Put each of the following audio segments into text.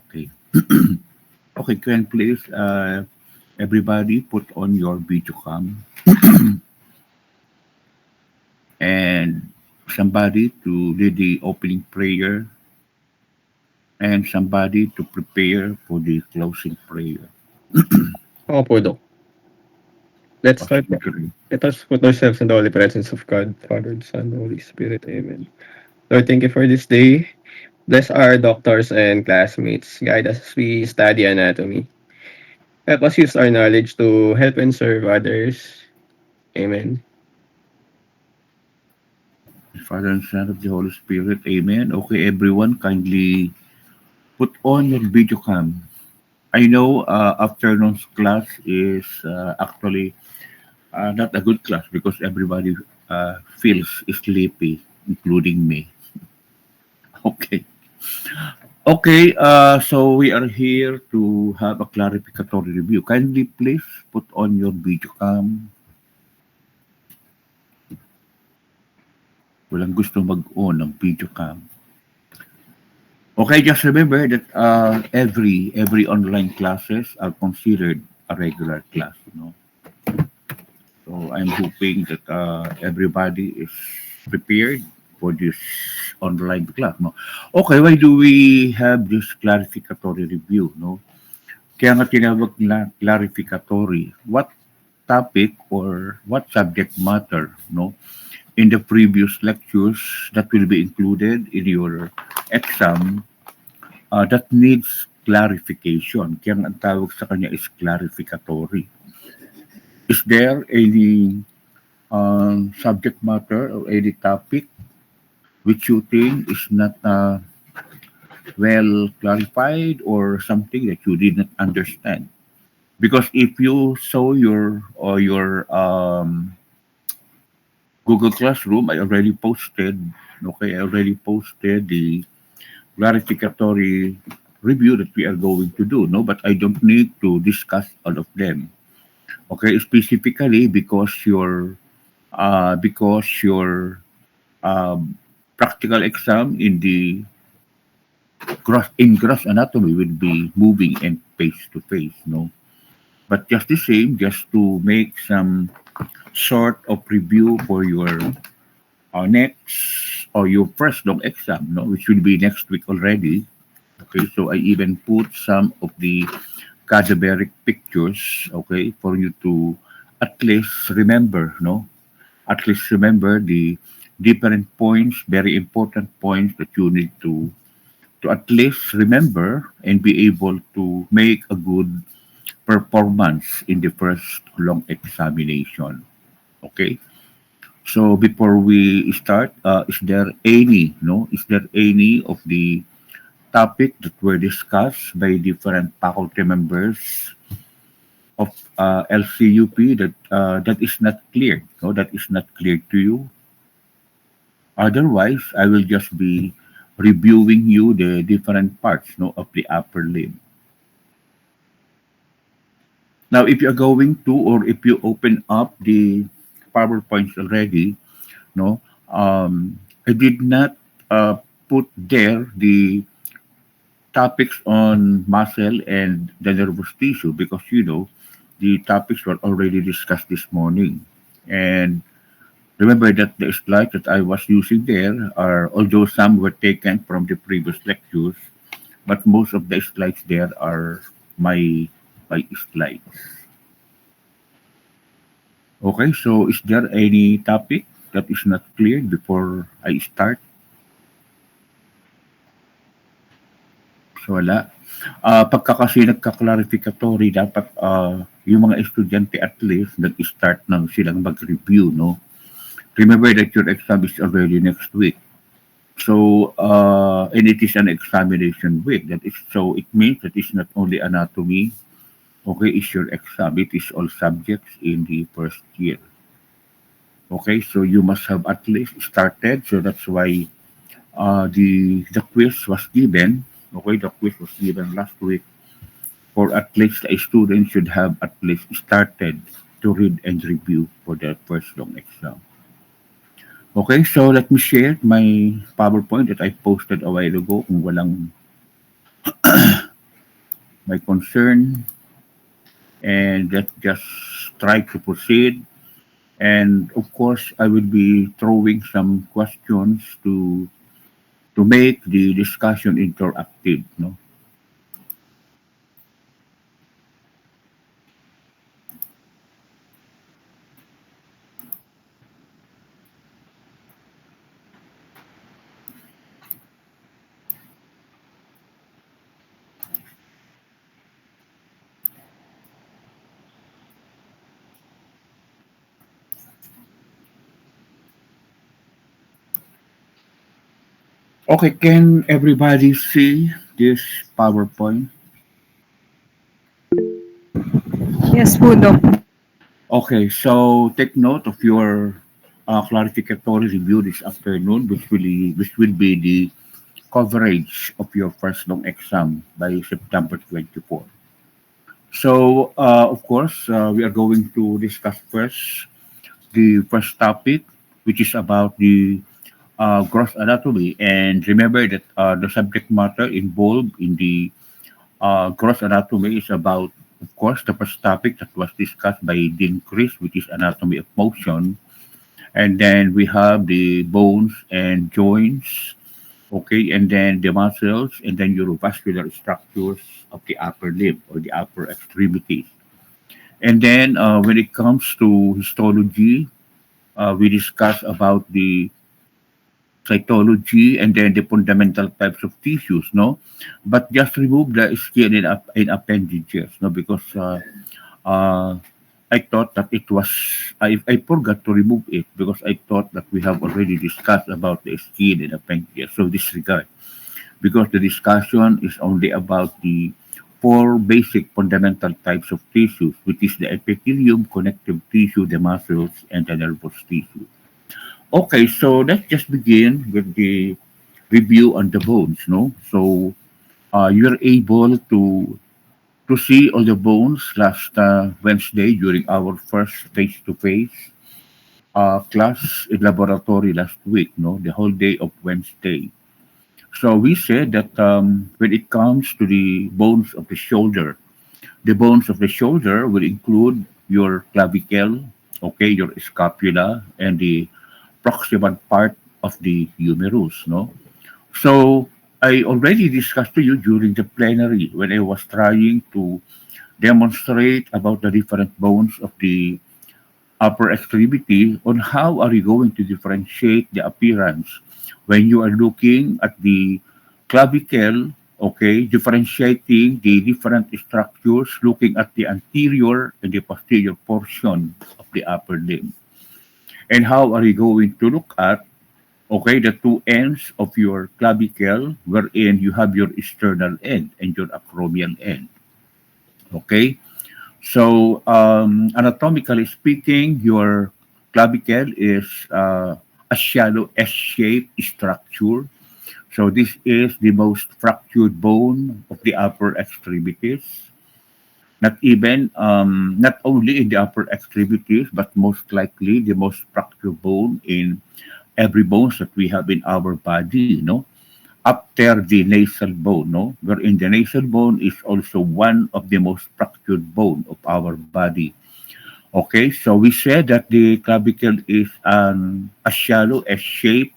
Okay. Okay, can please everybody put on your video cam and somebody to lead the opening prayer and somebody to prepare for the closing prayer. Ako po, Dok. Let's Pastor start po. Jerry. Let us put ourselves in the holy presence of God, Father, the Son, the Holy Spirit. Amen. Lord, thank you for this day. Bless our doctors and classmates. Guide us as we study anatomy. Help us use our knowledge to help and serve others. Amen. Father and Son of the Holy Spirit. Amen. Okay, everyone, kindly put on your video cam. I know afternoon's class is actually not a good class because everybody feels sleepy, including me. Okay. Okay, so we are here to have a clarificatory review. Kindly please put on your video cam. Walang gusto mag-on ng video cam. Okay, just remember that every online classes are considered a regular class. So I'm hoping that everybody is prepared for this online class. No? Okay, why do we have this clarificatory review? No? Kaya nga tinawag na clarificatory. What topic or what subject matter no in the previous lectures that will be included in your exam that needs clarification. Kaya ang tawag sa kanya is clarificatory. Is there any subject matter or any topic which you think is not well clarified or something that you did not understand? Because if you saw your Google Classroom, I already posted the clarificatory review that we are going to do, no? But I don't need to discuss all of them. Okay, specifically because your um, practical exam in gross anatomy will be moving and face to face, no? But just the same, just to make some sort of review for your next or your first long exam, no, which will be next week already. Okay, so I even put some of the cadaveric pictures, okay, for you to at least remember, no, at least remember the different points, very important points that you need to at least remember and be able to make a good performance in the first long examination. Okay. So before we start, is there any of the topic that were discussed by different faculty members of LCUP that is not clear, no, that is not clear to you? Otherwise, I will just be reviewing you the different parts, no, of the upper limb. Now, if you're going to, or if you open up the PowerPoints already, no, I did not put there the topics on muscle and the nervous tissue because the topics were already discussed this morning. And remember that the slides that I was using there are, although some were taken from the previous lectures, but most of the slides there are my slides. Okay, so is there any topic that is not clear before I start? So wala. Pagka kasi nagka-clarificatory, dapat yung mga estudyante at least nag-start ng silang mag-review, no? Remember that your exam is already next week. So, and it is an examination week. That is so. It means that it's not only anatomy. Okay, is your exam. It is all subjects in the first year. Okay, so you must have at least started. So that's why the quiz was given. Okay, the quiz was given last week for at least a student should have at least started to read and review for their first long exam. Okay, so let me share my PowerPoint that I posted a while ago. Kung walang my concern, and let's just try to proceed. And of course, I will be throwing some questions to make the discussion interactive. No. Okay, can everybody see this PowerPoint? Yes po, Doc. Okay, so take note of your clarificatory review this afternoon, which will be the coverage of your first long exam by September 24. So, of course, we are going to discuss first the first topic, which is about the gross anatomy. And remember that the subject matter involved in the gross anatomy is about, of course, the first topic that was discussed by Dean Chris, which is anatomy of motion. And then we have the bones and joints, okay, and then the muscles, and then neurovascular structures of the upper limb or the upper extremities. And then when it comes to histology, we discuss about the cytology and then the fundamental types of tissues, no? But just remove the skin in appendages, no? Because uh, I thought that I forgot to remove it because I thought that we have already discussed about the skin and appendages. So disregard because the discussion is only about the four basic fundamental types of tissues, which is the epithelium, connective tissue, the muscles, and the nervous tissue. Okay, so let's just begin with the review on the bones, no? So you're able to see all the bones last Wednesday during our first face-to-face class in laboratory last week, no? The whole day of Wednesday. So we said that when it comes to the bones of the bones of the shoulder will include your clavicle, okay, your scapula, and the proximal part of the humerus, no? So I already discussed to you during the plenary when I was trying to demonstrate about the different bones of the upper extremity on how are you going to differentiate the appearance when you are looking at the clavicle, okay, differentiating the different structures, looking at the anterior and the posterior portion of the upper limb. And how are you going to look at, okay, the two ends of your clavicle, wherein you have your sternal end and your acromial end, okay? So, anatomically speaking, your clavicle is a shallow S-shaped structure. So, this is the most fractured bone of the upper extremities. Not only in the upper extremities, but most likely the most fractured bone in every bones that we have in our body, no? After the nasal bone, no? Wherein the nasal bone is also one of the most fractured bone of our body. Okay, so we said that the clavicle is a shallow S shape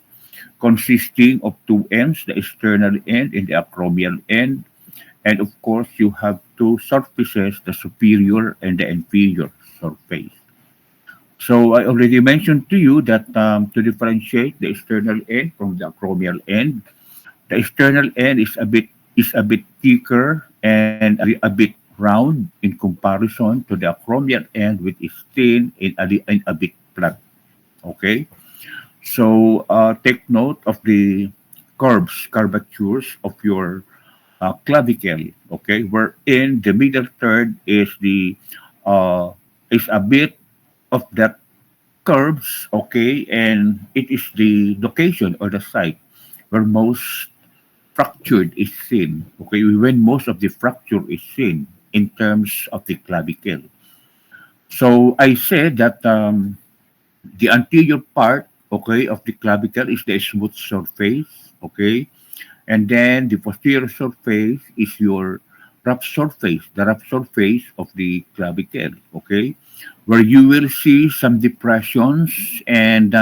consisting of two ends, the external end and the acromial end. And of course, you have two surfaces, the superior and the inferior surface. So I already mentioned to you that to differentiate the external end from the acromial end, the external end is a bit thicker and a bit round in comparison to the acromial end, which is thin and a bit flat. Okay, so take note of the curvatures of your clavicle. Okay, wherein the middle third uh, is a bit of that curves. Okay, and it is the location or the site where most fractured is seen. Okay, when most of the fracture is seen in terms of the clavicle. So I said that the anterior part, okay, of the clavicle is the smooth surface, okay, and then the posterior surface is your rough surface of the clavicle, okay, where you will see some depressions and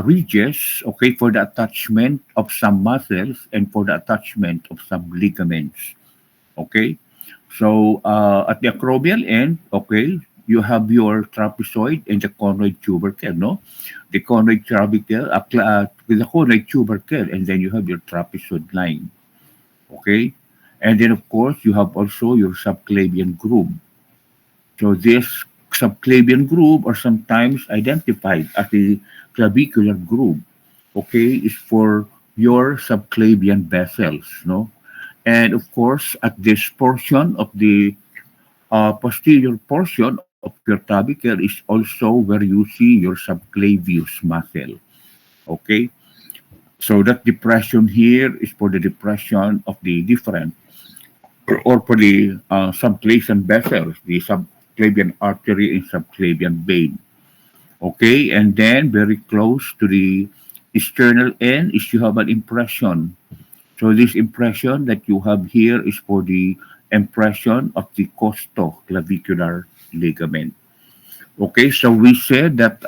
ridges, okay, for the attachment of some muscles and for the attachment of some ligaments, okay. So at the acromial end, okay, you have your trapezoid and the conoid tubercle, no? The conoid tubercle, the conoid tubercle, and then you have your trapezoid line, okay? And then, of course, you have also your subclavian groove. So this subclavian groove, or sometimes identified as the clavicular groove, okay, is for your subclavian vessels, no? And of course, at this portion of the posterior portion of your clavicle is also where you see your subclavius muscle, okay? So that depression here is for the depression of the different or for the subclavian vessels, the subclavian artery and subclavian vein. Okay, and then very close to the external end is you have an impression. So this impression that you have here is for the impression of the costoclavicular ligament. Okay, so we said that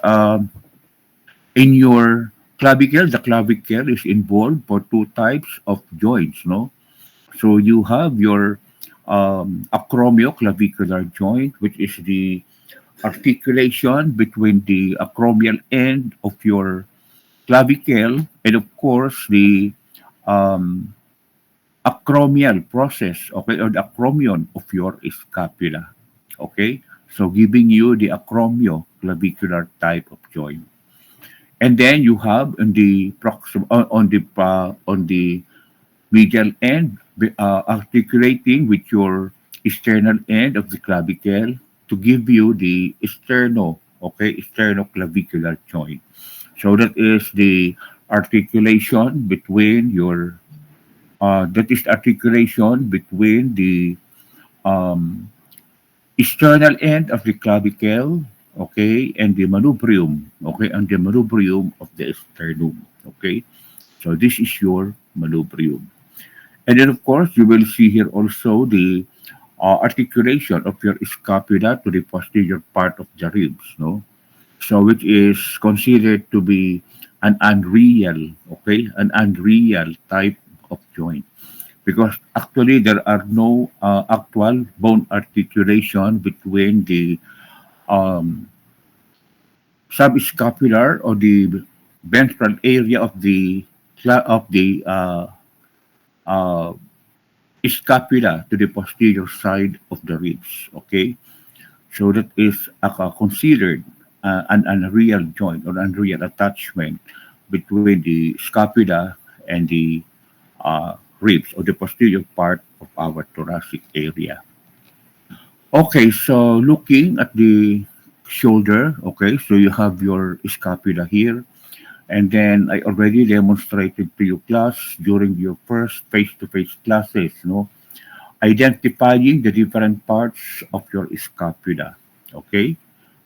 in your clavicle, the clavicle is involved for two types of joints, no? So you have your acromioclavicular joint, which is the articulation between the acromial end of your clavicle and, of course, the um, acromial process, okay, or the acromion of your scapula, okay. So giving you the acromioclavicular type of joint, and then you have on the on the medial end, articulating with your external end of the clavicle to give you the sternoclavicular joint. So that is the articulation between the um, external end of the clavicle, okay, and the manubrium, okay, and the manubrium of the sternum, okay. So this is your manubrium. And then, of course, you will see here also the articulation of your scapula to the posterior part of the ribs, no? So, which is considered to be an unreal, okay, an unreal type of joint. Because actually, there are no actual bone articulation between the um, subscapular or the ventral area of the uh, scapula to the posterior side of the ribs. Okay, so that is considered an unreal joint or unreal attachment between the scapula and the ribs or the posterior part of our thoracic area. Okay, so looking at the shoulder, okay, so you have your scapula here. And then I already demonstrated to you class during your first face-to-face classes, no? Identifying the different parts of your scapula. Okay,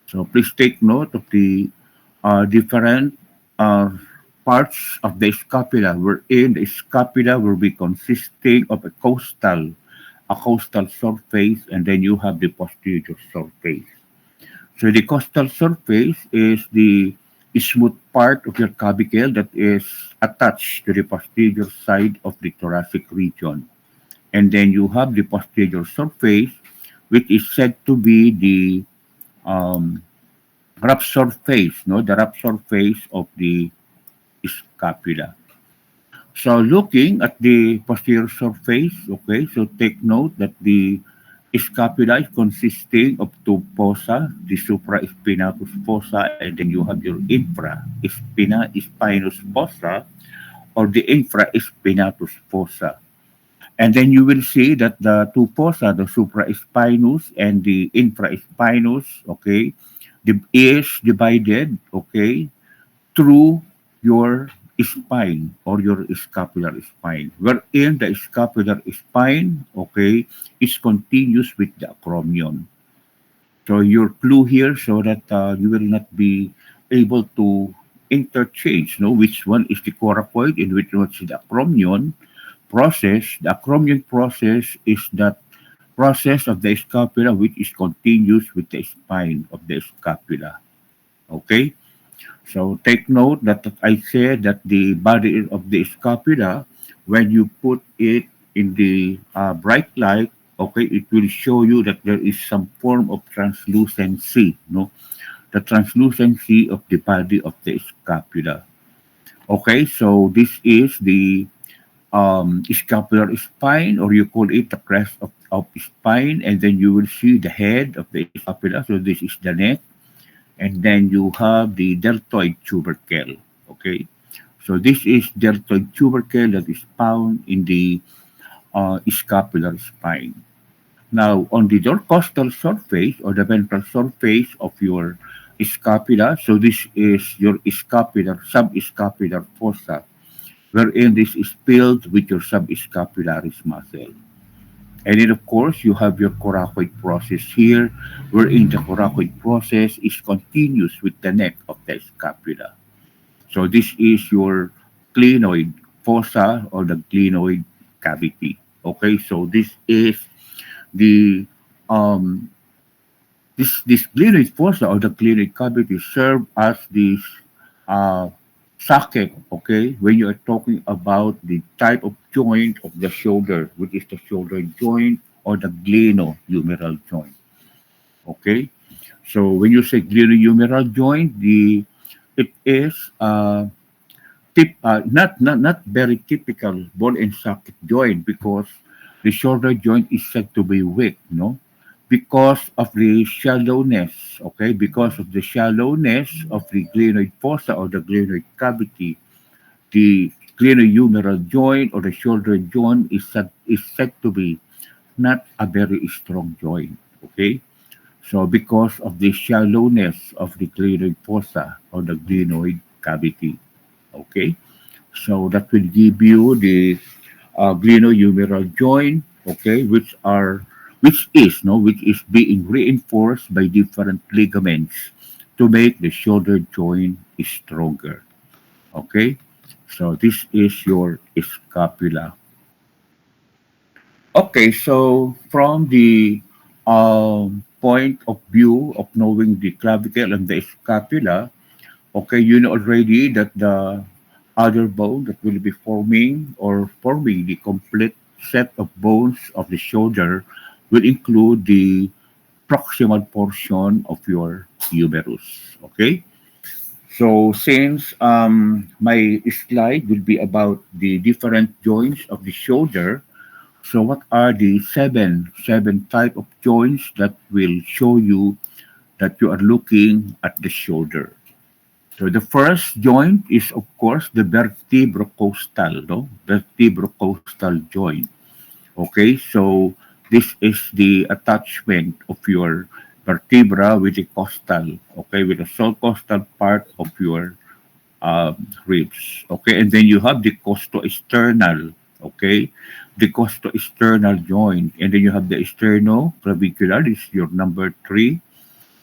so please take note of the different uh, parts of the scapula. Wherein the scapula will be consisting of a costal surface, and then you have the posterior surface. So the costal surface is the smooth part of your clavicle that is attached to the posterior side of the thoracic region. And then you have the posterior surface, which is said to be the um, rough surface, no, the rough surface of the scapula. So looking at the posterior surface, okay, so take note that the scapula is consisting of two fossa, the supraspinatus fossa, and then you have your infraspinous fossa or the infraspinatus fossa. And then you will see that the two fossa, the supraspinous and the infraspinous, okay, is divided, okay, through your spine or your scapular spine, wherein the scapular spine, okay, is continuous with the acromion. So your clue here so that you will not be able to interchange, no, which one is the coracoid and which one is the acromion, process. The acromion process is that process of the scapula which is continuous with the spine of the scapula. Okay? So take note that I said that the body of the scapula, when you put it in the bright light, okay, it will show you that there is some form of translucency, no? The translucency of the body of the scapula. Okay, so this is the scapular spine, or you call it the crest of spine, and then you will see the head of the scapula. So this is the neck, and then you have the deltoid tubercle. Okay, so this is deltoid tubercle that is found in the scapular spine. Now, on the dorsal surface or the ventral surface of your scapula, so this is your scapular, subscapular fossa, wherein this is filled with your subscapularis muscle. And then, of course, you have your coracoid process here, wherein the coracoid process is continuous with the neck of the scapula. So this is your glenoid fossa or the glenoid cavity. Okay, so this is the um, this glenoid fossa or the glenoid cavity serve as this uh, socket. Okay, when you are talking about the type of joint of the shoulder, which is the shoulder joint or the glenohumeral joint. Okay, so when you say glenohumeral joint, the it is not very typical ball and socket joint because the shoulder joint is said to be weak, no? Because of the shallowness, okay? Because of the shallowness of the glenoid fossa or the glenoid cavity, the glenohumeral joint or the shoulder joint is said to be not a very strong joint, okay? So because of the shallowness of the glenoid fossa or the glenoid cavity, okay? So that will give you the glenohumeral joint, okay, which is being reinforced by different ligaments to make the shoulder joint stronger. Okay, so this is your scapula. Okay, so from the point of view of knowing the clavicle and the scapula, okay, you know already that the other bone that will be forming the complete set of bones of the shoulder will include the proximal portion of your humerus. Okay, so since my slide will be about the different joints of the shoulder, so what are the seven type of joints that will show you that you are looking at the shoulder? So the first joint is of course the vertebrocostal, no? Vertebrocostal joint. Okay, so this is the attachment of your vertebra with the costal, okay, with the subcostal part of your ribs. Okay, and then you have the costoesternal, okay, the costoesternal joint, and then you have the sternoclavicular, this is your number three.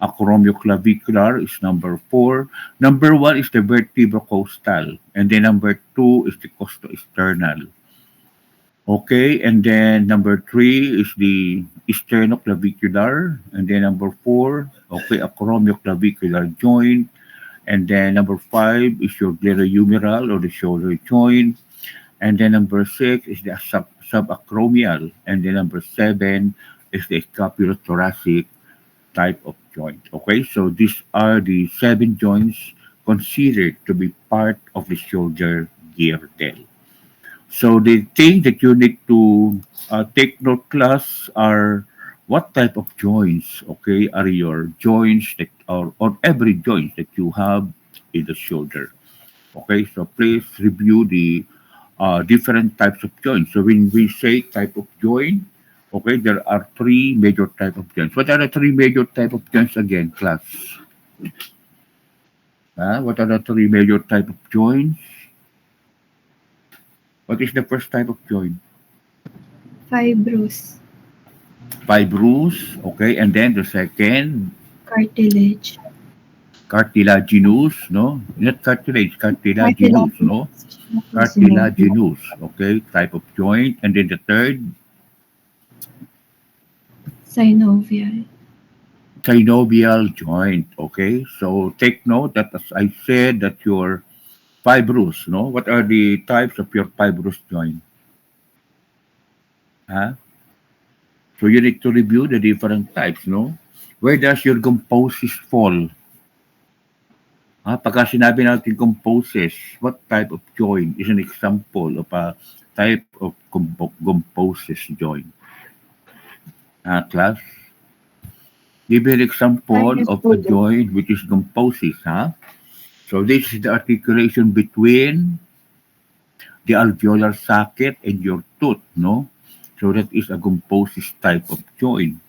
Acromioclavicular is number four. Number one is the vertebrocostal, and then number two is the costoesternal. Okay, and then number three is the sternoclavicular, and then number four, okay, acromioclavicular joint, and then number five is your glenohumeral or the shoulder joint, and then number six is the subacromial, and then number seven is the scapulothoracic type of joint. Okay, so these are the seven joints considered to be part of the shoulder girdle. So the thing that you need to take note class are what type of joints, okay, are your joints that are on every joint that you have in the shoulder. Okay, so please review the different types of joints. So when we say type of joint, okay, there are three major type of joints. What are the three major type of joints again, class? What are the three major type of joints? What is the first type of joint? Fibrous. Fibrous, okay, and then the second, Cartilage. cartilaginous, no? Not cartilage, cartilaginous, no? Cartilaginous, okay, type of joint. And then the third, Synovial. synovial joint, okay? So take note that as I said that your fibrous, no? What are the types of your fibrous joint? Huh? So you need to review the different types, no? Where does your gomposis fall? Pagka sinabi natin gomposis, what type of joint is an example of a type of gomposis joint? Class? Give me an example Yes, of po, a Doc. joint which is gomposis, So this is the articulation between the alveolar socket and your tooth, no? So that is a gomposis type of joint.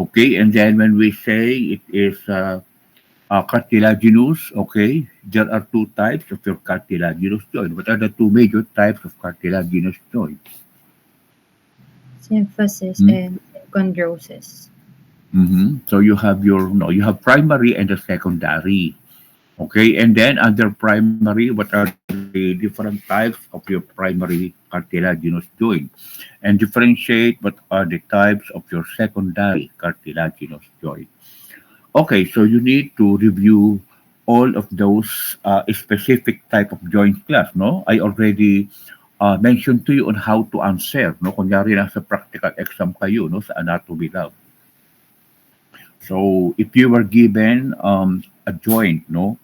Okay, and then when we say it is cartilaginous, okay, there are two types of your cartilaginous joint. What are the two major types of cartilaginous joint? Symphysis Hmm? and chondrosis. So you have your no, you have primary and the secondary. Okay, and then under primary, what are the different types of your primary cartilaginous joint? And differentiate what are the types of your secondary cartilaginous joint. Okay, so you need to review all of those specific type of joint class, no? I already mentioned to you on how to answer, no? Kunyari nasa practical exam kayo, no? Sa anatomy lab. So if you were given a joint, no?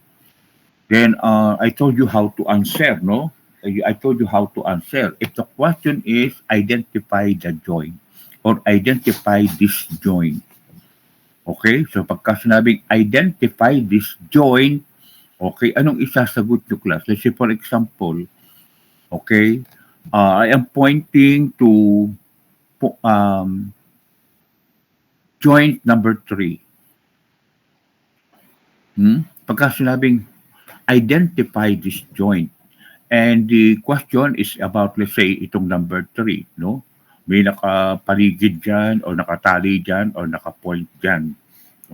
Then I told you how to answer, no? I told you how to answer. If the question is identify the joint or identify this joint, okay? So pagka sinabing identify this joint, okay, anong isasagot nyo class? Let's say for example, okay, I am pointing to joint number 3. Pagka sinabing identify this joint, and the question is about, let's say, itong number 3, no? May nakapaligid dyan, or nakatali dyan, or nakapoint dyan,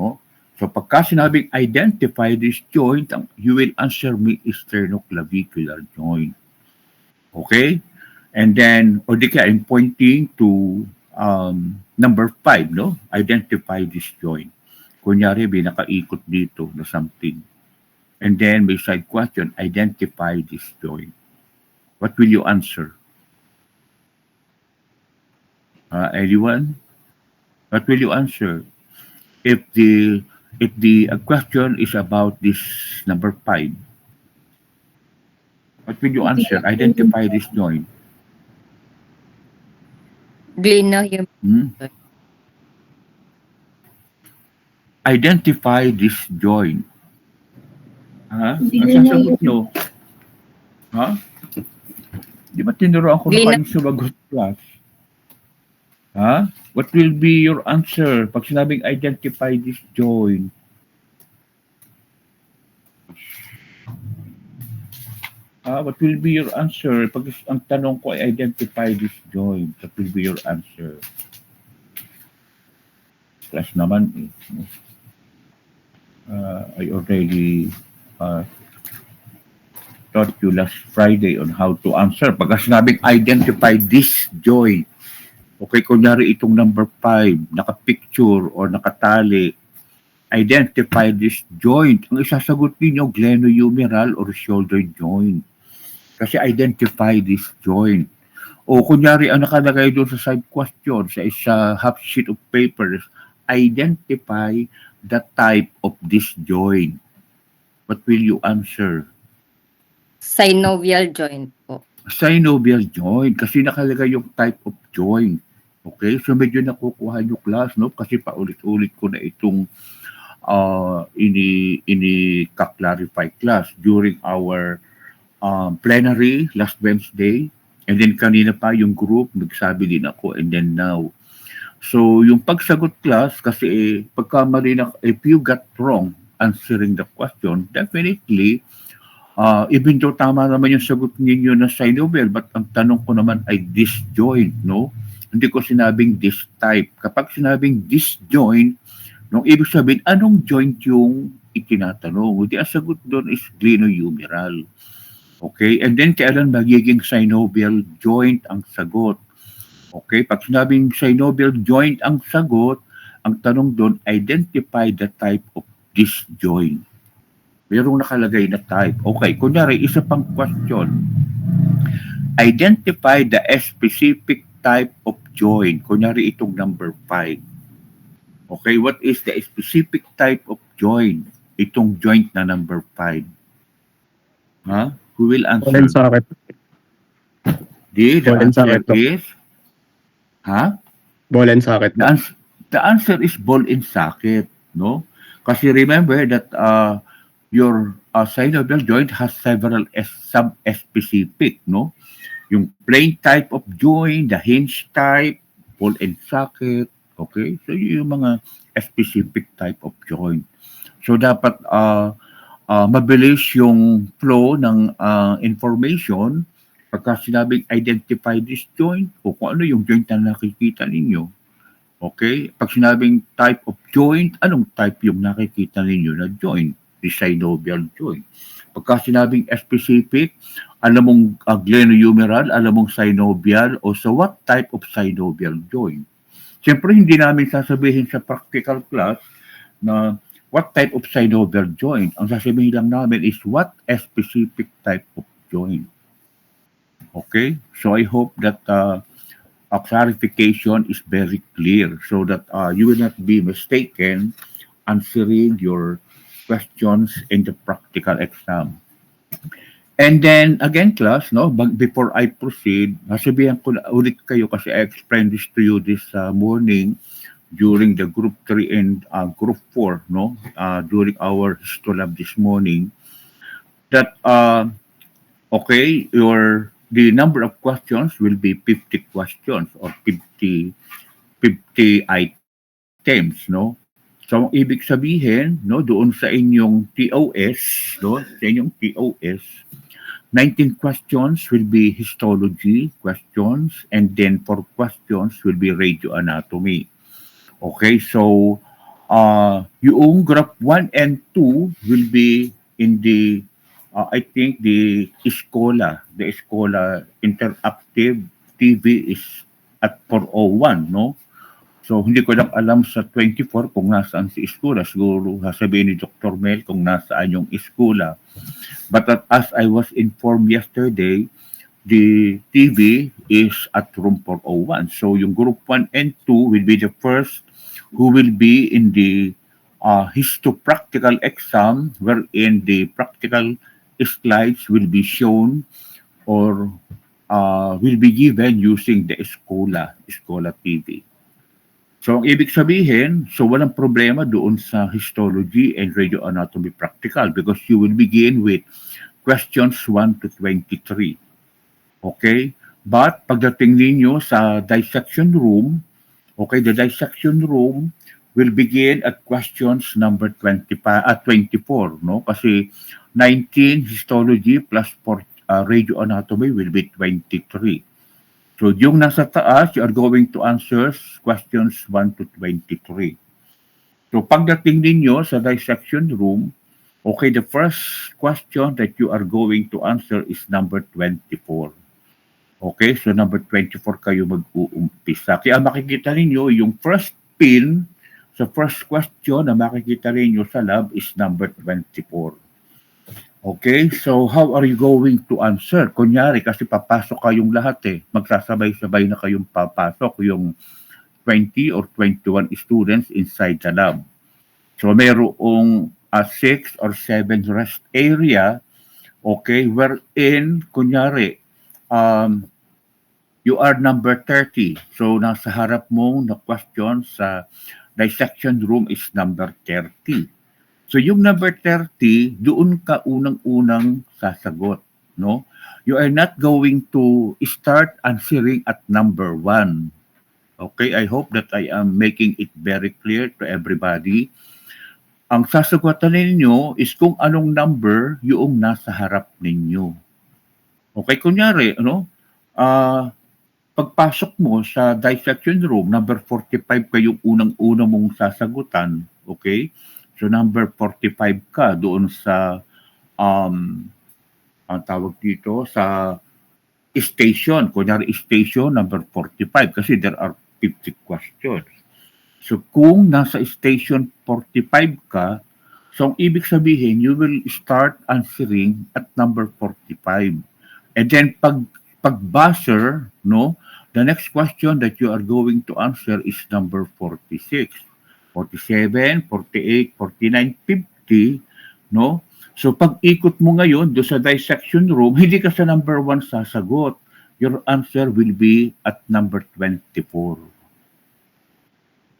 no? So pagka sinabing identify this joint, you will answer me sternoclavicular joint. Okay? And then, o di kaya, I'm pointing to number 5, no? Identify this joint. Kunyari, may nakaikot dito na something. And then may side question, identify this joint. What will you answer? Anyone? What will you answer? If the question is about this number 5, what will you answer? Identify this joint. Glenohumeral. Hmm? Identify this joint. Ang sasagot nyo, Di ba tinuruan ko na kayong sumagot class? What will be your answer pag sinabing identify this joint? What will be your answer pag ang tanong ko ay identify this joint? What will be your answer? Class naman eh. I already taught you last Friday on how to answer. Pagka sinabing identify this joint, okay, kunyari itong number 5, nakapicture or nakatali, identify this joint. Ang isasagot ninyo, glenohumeral or shoulder joint. Kasi identify this joint. O kunyari, ang nakalagay doon sa side question, sa isa half sheet of papers, identify the type of this joint. What will you answer? Synovial joint po. Synovial joint, kasi nakalagay yung type of joint. Okay? So medyo nakukuha yung class, no? Kasi paulit-ulit ko na itong ini-clarify class during our plenary last Wednesday. And then kanina pa yung group, nagsabi din ako, and then now. So yung pagsagot class, kasi pagka mali na, if you got wrong answering the question, definitely, even though tama naman yung sagot ninyo na synovial, but ang tanong ko naman ay disjoint, no? Hindi ko sinabing this type. Kapag sinabing disjoint, nung ibig sabihin, anong joint yung itinatanong. Hindi, ang sagot doon is glenohumeral. Okay? And then, kailan magiging synovial joint ang sagot? Okay? Pag sinabing synovial joint ang sagot, ang tanong doon, identify the type of this joint. Merong nakalagay na type. Okay, kunyari, isa pang question. Identify the specific type of joint. Kunyari, itong number 5. Okay, what is the specific type of joint? Itong joint na number 5. Huh? Who will Ball and answer? socket. The Ball and answer socket. is? Huh? Ball and socket. The answer is ball and socket, no? Kasi remember that your synovial joint has several sub-specific, no? Yung plain type of joint, the hinge type, ball and socket, okay? So yung mga specific type of joint. So dapat mabilis yung flow ng information pagka sinabing identify this joint o kung ano yung joint na nakikita ninyo. Okay? Pag sinabing type of joint, anong type yung nakikita ninyo na joint? The synovial joint. Pagka sinabing specific, alam mong glenohumeral, alam mong synovial, o so what type of synovial joint? Siyempre, hindi namin sasabihin sa practical class na what type of synovial joint. Ang sasabihin lang namin is what a specific type of joint. Okay? So I hope that a clarification is very clear so that you will not be mistaken answering your questions in the practical exam. And then again, class, no, before I proceed, nasabihan ko na ulit kayo kasi I explained this to you this morning during the group 3 and group 4, no, during our history lab this morning, that okay, the number of questions will be 50 questions or 50 items, no? So, ang ibig sabihin, no, doon sa inyong TOS, no, sa inyong TOS, 19 questions will be histology questions and then 4 questions will be radioanatomy. Okay, so yung graph 1 and 2 will be in the I think the Escola Interactive TV is at 4:01, no? So, hindi ko lang alam sa 24 kung nasaan si Escola. Siguro sasabihin ni Dr. Mel kung nasaan yung Escola. But as I was informed yesterday, the TV is at room 4:01. So, yung group 1 and 2 will be the first who will be in the histopractical exam wherein the practical slides will be shown or will be given using the Escola TV. So, ang ibig sabihin, so walang problema doon sa histology and radioanatomy practical because you will begin with questions 1 to 23. Okay? But pagdating ninyo sa dissection room, okay, the dissection room will begin at questions number 24, no? Kasi 19 histology plus 4 radioanatomy will be 23. So yung nasa taas, you are going to answer questions 1 to 23. So pagdating ninyo sa dissection room, okay, the first question that you are going to answer is number 24. Okay, so number 24 kayo mag-uumpisa. Kaya makikita ninyo yung first pin sa first question na makikita ninyo sa lab is number 24. Okay, so how are you going to answer? Kunyari, kasi papasok kayong lahat magsasabay-sabay na kayong papasok yung 20 or 21 students inside the lab. So mayroong 6 or 7 rest area, okay, wherein, kunyari, you are number 30. So nasa harap mo na question sa dissection room is number 30. So yung number 30, doon ka unang-unang sasagot, no? You are not going to start answering at number 1. Okay, I hope that I am making it very clear to everybody. Ang sasagutan ninyo is kung anong number yung nasa harap ninyo. Okay, kunyari, pagpasok mo sa dissection room, number 45 kayong unang-una mong sasagutan, okay? So number 45 ka doon sa ang tawag dito sa station. Kunyari station number 45 kasi there are 50 questions. So kung nasa station 45 ka, so ang ibig sabihin, you will start answering at number 45. And then pag buzzer, no, the next question that you are going to answer is number 46, 47, 48, 49, 50, no? So pag ikot mo ngayon do sa dissection room, hindi ka sa number 1 sasagot. Your answer will be at number 24.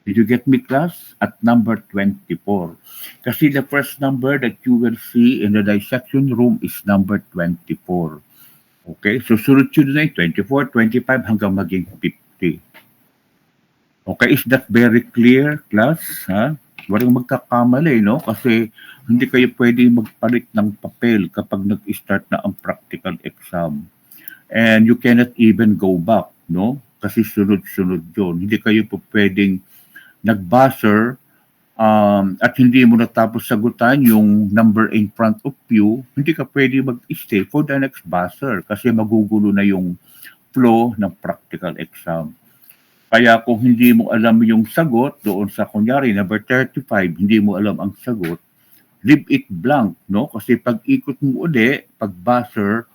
Did you get me, class? At number 24. Kasi the first number that you will see in the dissection room is number 24. Okay? So sunod yun na 24, 25 hanggang maging 50. Okay? Is that very clear, class? Ha? Walang magkakamali, no? Kasi hindi kayo pwede magpalit ng papel kapag nag-start na ang practical exam. And you cannot even go back, no? Kasi sunod-sunod yun. Hindi kayo po pwedeng nag-buzzer at hindi mo natapos sagutan yung number in front of you, hindi ka pwede mag-stay for the next buzzer kasi magugulo na yung flow ng practical exam. Kaya kung hindi mo alam yung sagot doon sa kunyari number 35, hindi mo alam ang sagot, leave it blank, no? Kasi pag ikot mo uli, pag buzzer,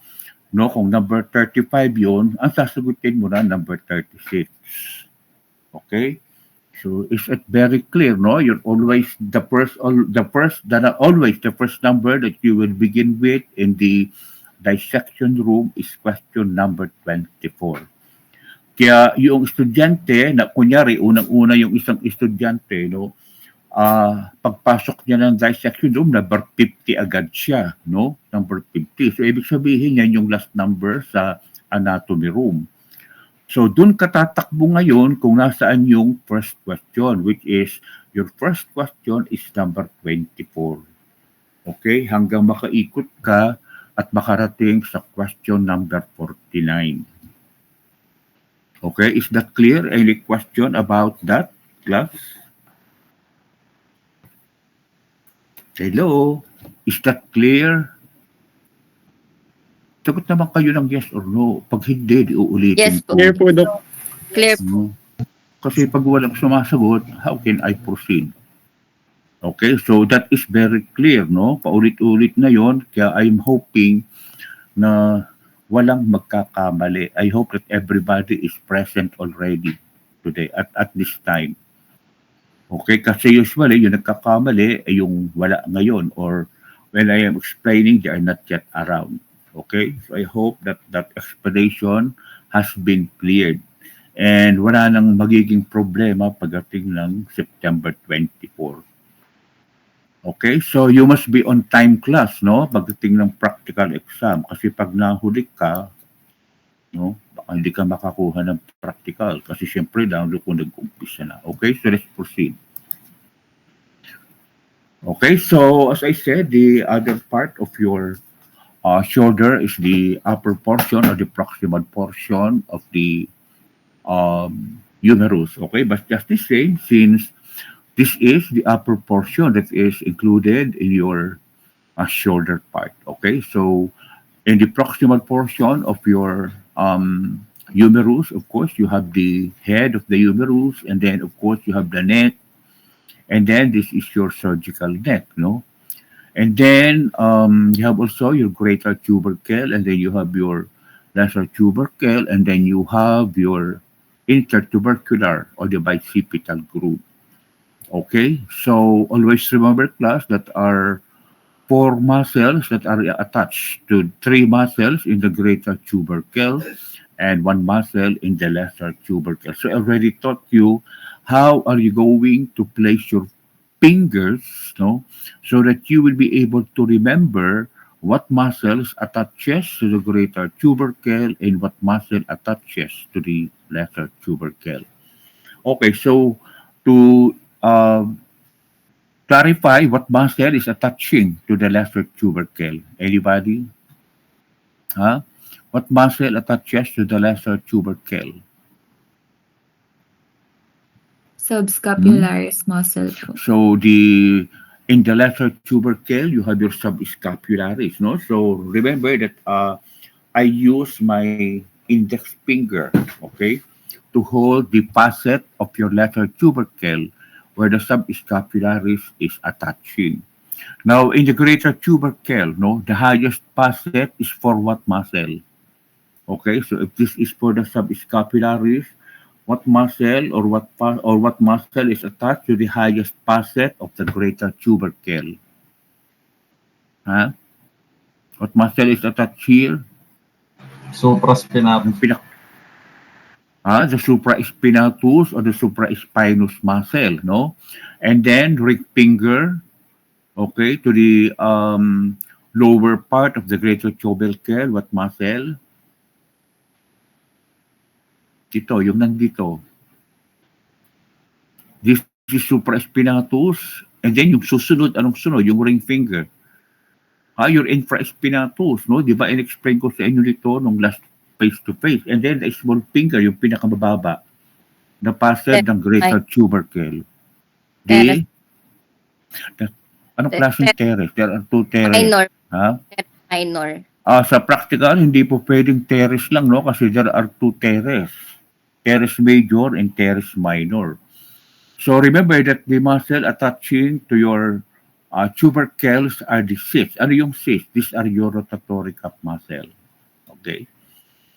no, kung number 35 yon, ang sasagutin mo na number 36. Okay? So is it very clear, no? You're always the first number that you will begin with in the dissection room is question number 24. Kaya yung estudyante na kunyari unang-una yung isang estudyante, no, pagpasok niya ng dissection room, number 50 agad siya, no? Number 50. So ibig sabihin yan yung last number sa anatomy room. So dun ka tatakbo ngayon kung nasaan yung first question, which is your first question is number 24. Okay? Hanggang makaikot ka at makarating sa question number 49. Okay? Is that clear? Any question about that, class? Hello? Is that clear? Sagot naman kayo ng yes or no. Pag hindi, di uulitin Yes po. ko. Clear po, Doc. Clear po. No? Kasi pag walang sumasagot, how can I proceed? Okay, so that is very clear, no? Paulit-ulit na yon, kaya I'm hoping na walang magkakamali. I hope that everybody is present already today at this time. Okay, kasi usually yung nagkakamali ay yung wala ngayon or when I am explaining, they are not yet around. Okay, so I hope that that explanation has been cleared and wala nang magiging problema pagdating ng September 24. Okay, so you must be on time, class, no? Pagdating ng practical exam kasi pag nahuli ka, no, baka hindi ka makakuha ng practical kasi syempre lalo kung nag-umpisa na. Okay, so let's proceed. Okay, so as I said, the other part of your shoulder is the upper portion or the proximal portion of the humerus. Okay, but just the same, since this is the upper portion that is included in your shoulder part. Okay, so in the proximal portion of your humerus, of course, you have the head of the humerus, and then of course you have the neck, and then this is your surgical neck, no? And then you have also your greater tubercle, and then you have your lesser tubercle, and then you have your intertubercular or the bicipital groove. Okay, so always remember, class, that are 4 muscles that are attached to 3 muscles in the greater tubercle and 1 muscle in the lesser tubercle. So I already taught you how are you going to place your fingers, no, so that you will be able to remember what muscles attaches to the greater tubercle and what muscle attaches to the lesser tubercle. Okay, so to clarify what muscle is attaching to the lesser tubercle. Anybody? Huh? What muscle attaches to the lesser tubercle? Subscapularis muscle po. So the In the lesser tubercle, you have your subscapularis, no? So remember that I use my index finger, okay, to hold the facet of your lesser tubercle where the subscapularis is attaching. Now, in the greater tubercle, no, the highest facet is for what muscle? Okay, so if this is for the subscapularis, what muscle or what muscle is attached to the highest facet of the greater tubercle? Huh? What muscle is attached here? Yung Supraspinatus. the supraspinatus or the supraspinous muscle, no? And then ring finger, okay, to the lower part of the greater tubercle, what muscle? Ito, yung nandito. This is supraspinatus. And then yung susunod, anong sunod? Yung ring finger. Your infraspinatus, no? Di ba, in-explain ko sa inyo dito nung last face-to-face. And then the small finger, yung pinakamababa, na facet ng greater tubercle. Teres. Anong klaseng teres? There are two teres. Minor. Ha? Minor. Sa practical, hindi po pwedeng teres lang, no? Kasi there are two teres. Teres major and teres minor. So remember that the muscle attaching to your tubercles are the cysts. Ano yung cysts? These are your rotatory cup muscle. Okay?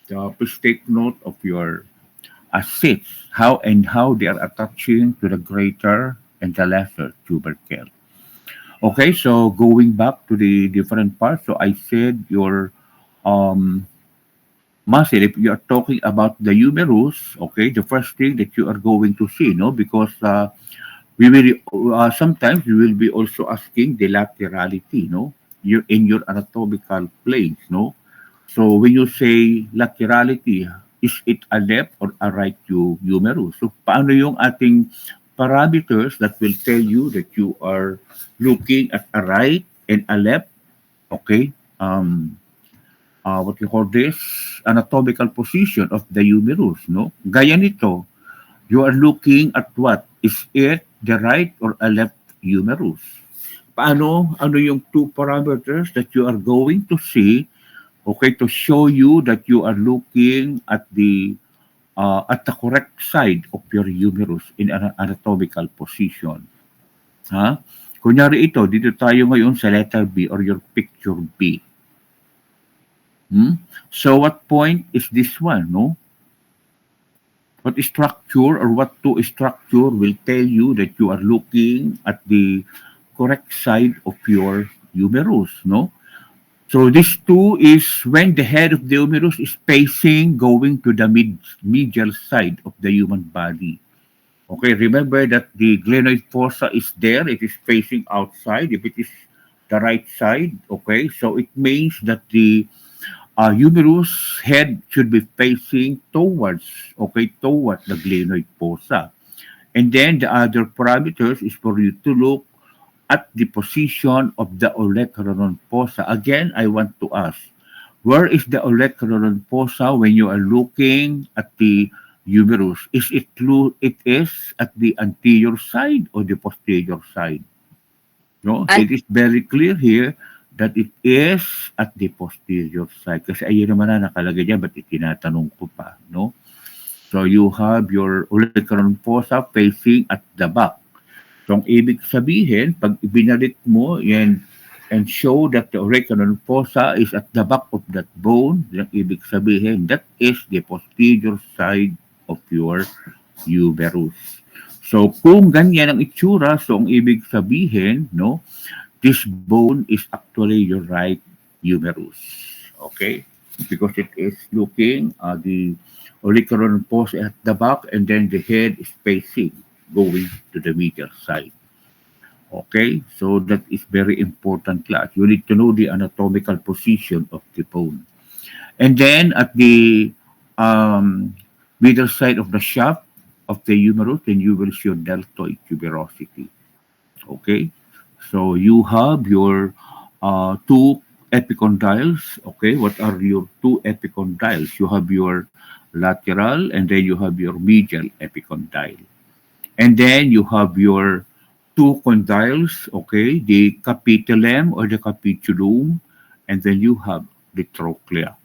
So please take note of your cysts, how they are attaching to the greater and the lesser tubercle. Okay, so going back to the different parts, so I said your muscle, if you are talking about the humerus, okay, the first thing that you are going to see, no, because we will sometimes we will be also asking the laterality, no, in your anatomical planes, no. So when you say laterality, is it a left or a right humerus? So paano yung ating parameters that will tell you that you are looking at a right and a left, okay? What you call this? Anatomical position of the humerus, no? Gaya nito, you are looking at what? Is it the right or a left humerus? Ano yung two parameters that you are going to see, okay, to show you that you are looking at the correct side of your humerus in an anatomical position. Ha? Kunyari ito, dito tayo ngayon sa letter B or your picture B. So what point is this one, no? What structure or what two structure will tell you that you are looking at the correct side of your humerus, no? So this two is when the head of the humerus is facing going to the medial side of the human body. Okay, remember that the glenoid fossa is there. It is facing outside. If it is the right side, okay, so it means that the humerus head should be facing towards the glenoid fossa. And then the other parameters is for you to look at the position of the olecranon fossa. Again, I want to ask, where is the olecranon fossa when you are looking at the humerus? It is at the anterior side or the posterior side? No, it is very clear here that it is at the posterior side. Kasi ayun naman na nakalagay dyan, ba't itinatanong ko pa, no? So you have your olecranon fossa facing at the back. So ang ibig sabihin, pag ibinalik mo yan and show that the olecranon fossa is at the back of that bone, ang ibig sabihin, that is the posterior side of your humerus. So kung ganyan ang itsura, so ang ibig sabihin, no, this bone is actually your right humerus. Okay? Because it is looking at the olecranon fossa at the back and then the head is facing going to the medial side. Okay? So that is very important, class. You need to know the anatomical position of the bone. And then at the middle side of the shaft of the humerus, then you will show deltoid tuberosity. Okay? So you have your two epicondyles. Okay, what are your two epicondyles? You have your lateral and then you have your medial epicondyle. And then you have your two condyles, okay, the capitulum or the capitulum, and then you have the trochlea,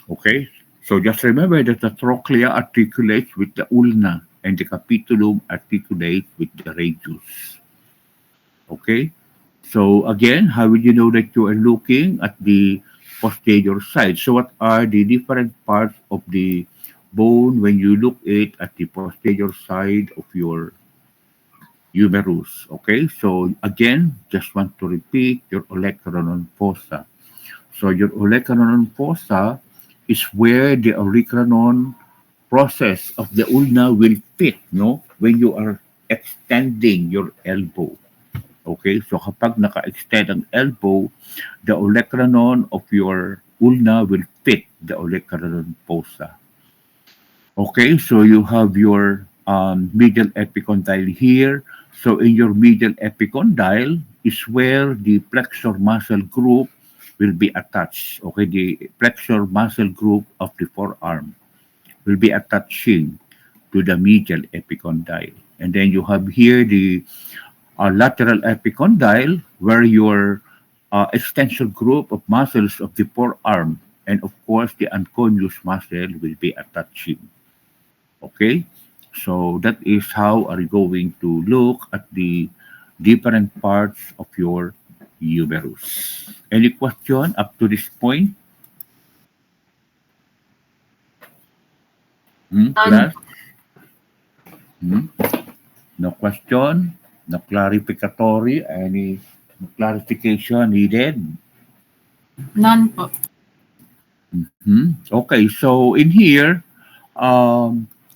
okay? So just remember that the trochlea articulates with the ulna and the capitulum articulates with the radius, okay? So again, how will you know that you are looking at the posterior side? So what are the different parts of the bone when you look at the posterior side of your humerus? Okay, so again, just want to repeat your olecranon fossa. So your olecranon fossa is where the olecranon process of the ulna will fit, no? When you are extending your elbow. Okay, so kapag naka-extend ang elbow, the olecranon of your ulna will fit the olecranon fossa. Okay, so you have your medial epicondyle here. So in your medial epicondyle is where the flexor muscle group will be attached. Okay, the flexor muscle group of the forearm will be attaching to the medial epicondyle. And then you have here the lateral epicondyle where your extensor group of muscles of the forearm and of course the anconeus muscle will be attaching. Okay, so that is how are you going to look at the different parts of your humerus. Any question up to this point? Class? Hmm? No question? No clarificatory? Any clarification needed? None po. Okay, so in here,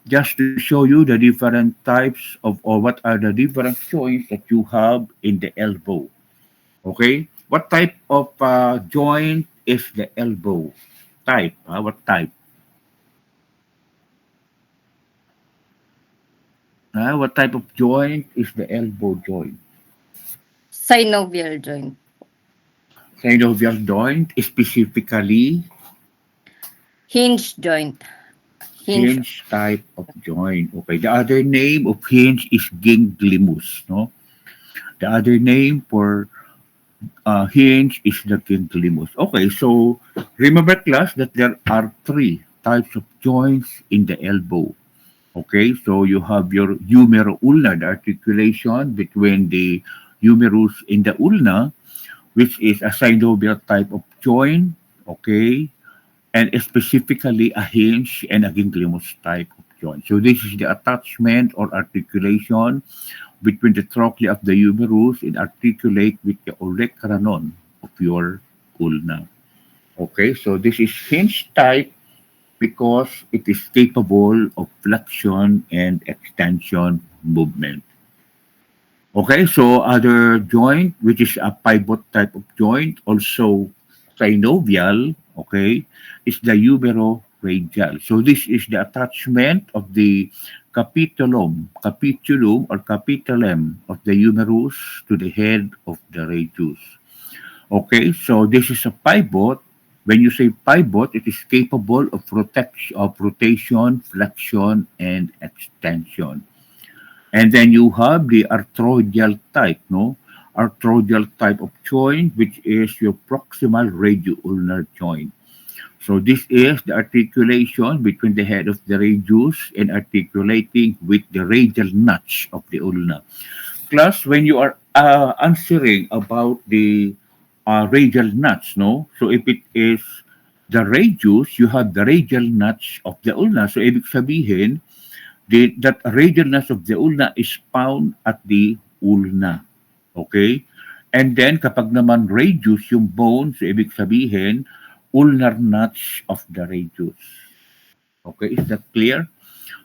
just to show you the different types of, or what are the different joints that you have in the elbow. Okay, what type of joint is the elbow type? What type? What type of joint is the elbow joint? Synovial joint. Synovial joint, specifically Hinge joint. Hinge. hinge type of joint. Okay, the other name of hinge is ganglimus. No, the other name for hinge is the ganglimus. Okay, so remember class that there are three types of joints in the elbow. Okay, so you have your humero-ulnar, the articulation between the humerus in the ulna, which is a synovial type of joint. Okay, and specifically a hinge and a ganglimus type of joint. So this is the attachment or articulation between the trochlea of the humerus and articulate with the olecranon of your ulna. Okay, so this is hinge type because it is capable of flexion and extension movement. Okay, so other joint, which is a pivot type of joint, also synovial, okay, is the humeroradial. So this is the attachment of the capitulum or capitulum of the humerus to the head of the radius. Okay, so this is a pivot. When you say pivot, it is capable of rotation, flexion, and extension. And then you have the arthrodial type, no? Arthrodial type of joint, which is your proximal radioulnar joint. So this is the articulation between the head of the radius and articulating with the radial notch of the ulna. Class, when you are answering about the radial notch, no? So if it is the radius, you have the radial notch of the ulna. So ibig sabihin, that radial notch of the ulna is found at the ulna. Okay? And then kapag naman radius yung bone, so ibig sabihin, ulnar notch of the radius. Okay, is that clear?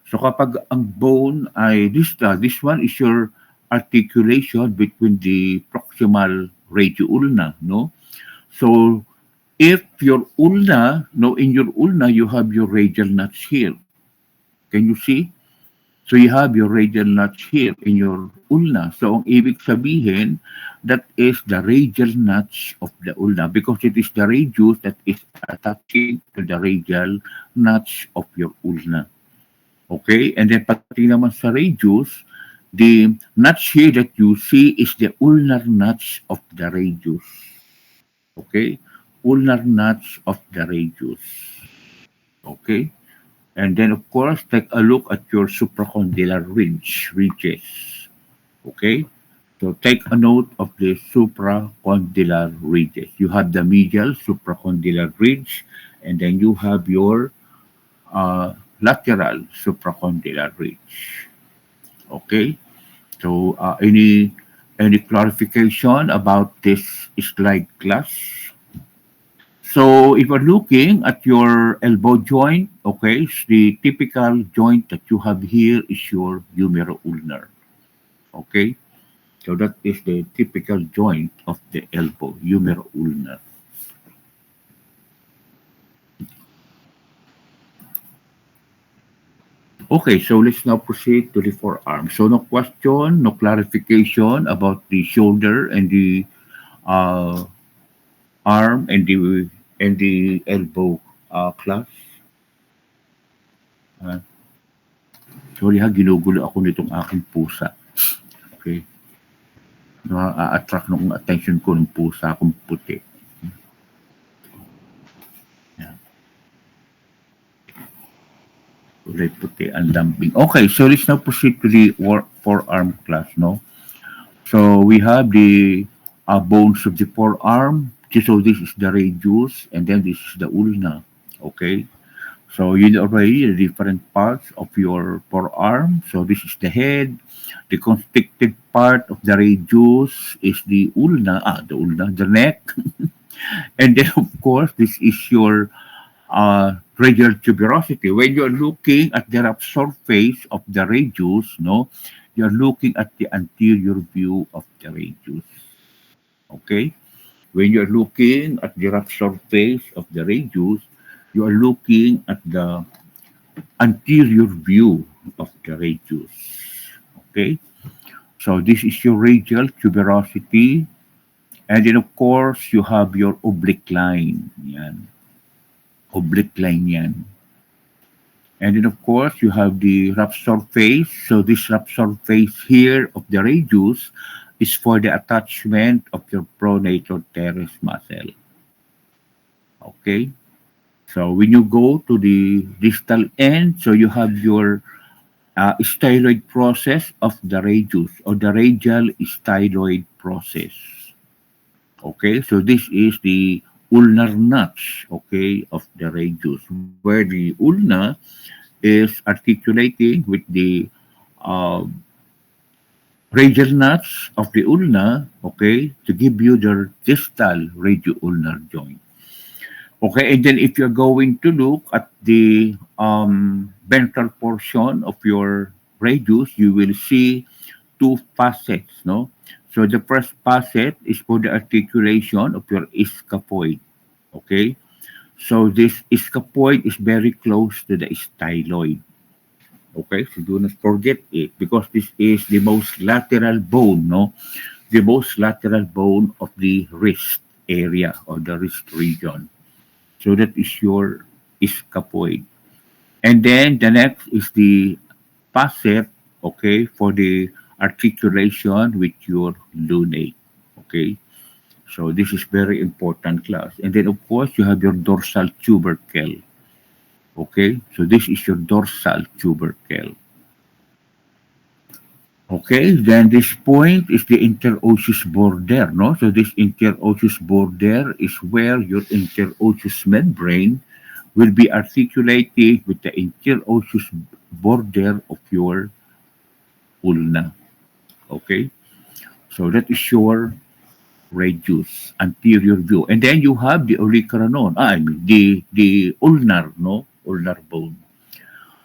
So kapag ang bone ay this one is your articulation between the proximal radioulna, no? So if your ulna, no, in your ulna you have your radial notch here. Can you see? So you have your radial notch here in your ulna. So ang ibig sabihin, that is the radial notch of the ulna because it is the radius that is attaching to the radial notch of your ulna. Okay? And then pati naman sa radius, The notch here that you see is the ulnar notch of the radius. Okay, ulnar notch of the radius. Okay, and then of course take a look at your supracondylar ridges. Okay, so take a note of the supracondylar ridges. You have the medial supracondylar ridge, and then you have your lateral supracondylar ridge. Okay, so any clarification about this slide, class? So if you're looking at your elbow joint, okay, the typical joint that you have here is your humero-ulnar. Okay, so that is the typical joint of the elbow, humero-ulnar. Okay, so let's now proceed to the forearm. So no question, no clarification about the shoulder and the uh, arm and the elbow class. Uh, Sorry ha, ginugulo ako nitong aking pusa. Okay. Na-attract ng attention ko ng pusa akong puti. Yan. Kulay puti ang lambing. Okay, so let's now proceed to the forearm class, no? So we have the bones of the forearm. So this is the radius, and then this is the ulna. Okay. So you know already the different parts of your forearm. So this is the head. The constricted part of the radius is the ulna, the neck. And then of course, this is your radial tuberosity. When you're looking at the rough surface of the radius, no, you're looking at the anterior view of the radius. Okay? When you're looking at the rough surface of the radius, you are looking at the anterior view of the radius. Okay? So this is your radial tuberosity. And then of course, you have your oblique line. Yan. Oblique line yan. And then of course, you have the rough surface. So this rough surface here of the radius is for the attachment of your pronator teres muscle. Okay? So when you go to the distal end, so you have your styloid process of the radius or the radial styloid process. Okay, so this is the ulnar notch, okay, of the radius, where the ulna is articulating with the uh, radial notch of the ulna, okay, to give you the distal radio-ulnar joint. Okay, and then if you're going to look at the ventral portion of your radius, you will see two facets, no? So the first facet is for the articulation of your scaphoid, okay? So this scaphoid is very close to the styloid, okay? So do not forget it because this is the most lateral bone, no? The most lateral bone of the wrist area or the wrist region. So that is your scaphoid. And then the next is the facet, okay, for the articulation with your lunate, okay. So this is very important class. And then of course you have your dorsal tubercle, okay. So this is your dorsal tubercle. Okay, then this point is the interosseous border, no? So this interosseous border is where your interosseous membrane will be articulated with the interosseous border of your ulna. Okay, so that is your radius, anterior view. And then you have the olecranon, I mean the ulnar, no? Ulnar bone.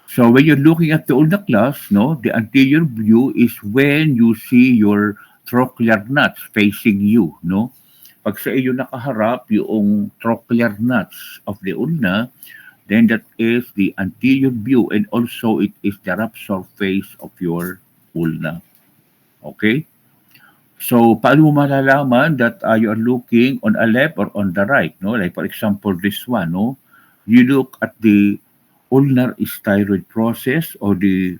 So when you're looking at the ulnar class, no, the anterior view is when you see your trochlear nuts facing you, no? Pag sa iyo nakaharap yung trochlear nuts of the ulna, then that is the anterior view and also it is the rough surface of your ulna. Okay? So, paano mo malalaman that you are looking on a left or on the right, no? Like for example, this one, no? You look at the ulnar styloid process or the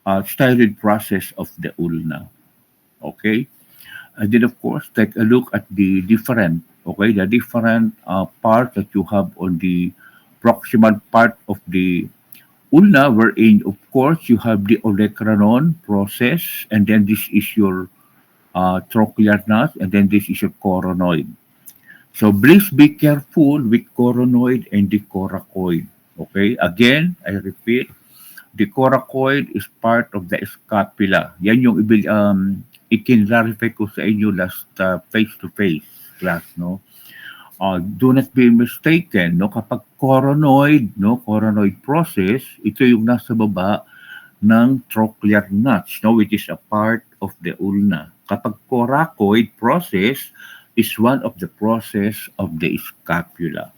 styloid process of the ulna. Okay, and then of course take a look at the different, okay, the different part that you have on the proximal part of the ulna, wherein of course you have the olecranon process, and then this is your trochlear knot, and then this is your coronoid. So please be careful with coronoid and the coracoid. Okay, again, I repeat, the coracoid is part of the scapula. Yan yung ikin-clarify ko sa inyo last face-to-face class, no? Do not be mistaken, no? Kapag coronoid, no, coronoid process, ito yung nasa baba ng trochlear nuts, no, which is a part of the ulna. Kapag coracoid process is one of the process of the scapula.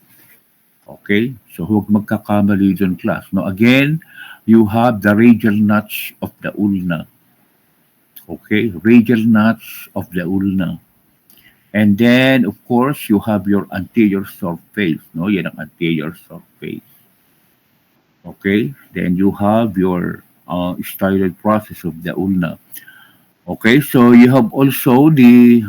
Okay? So huwag magkakamali dun, class. No, again, you have the radial nuts of the ulna. Okay? Radial nuts of the ulna. And then, of course, you have your anterior surface. No? Yan ang anterior surface. Okay? Then you have your styloid process of the ulna. Okay? So you have also the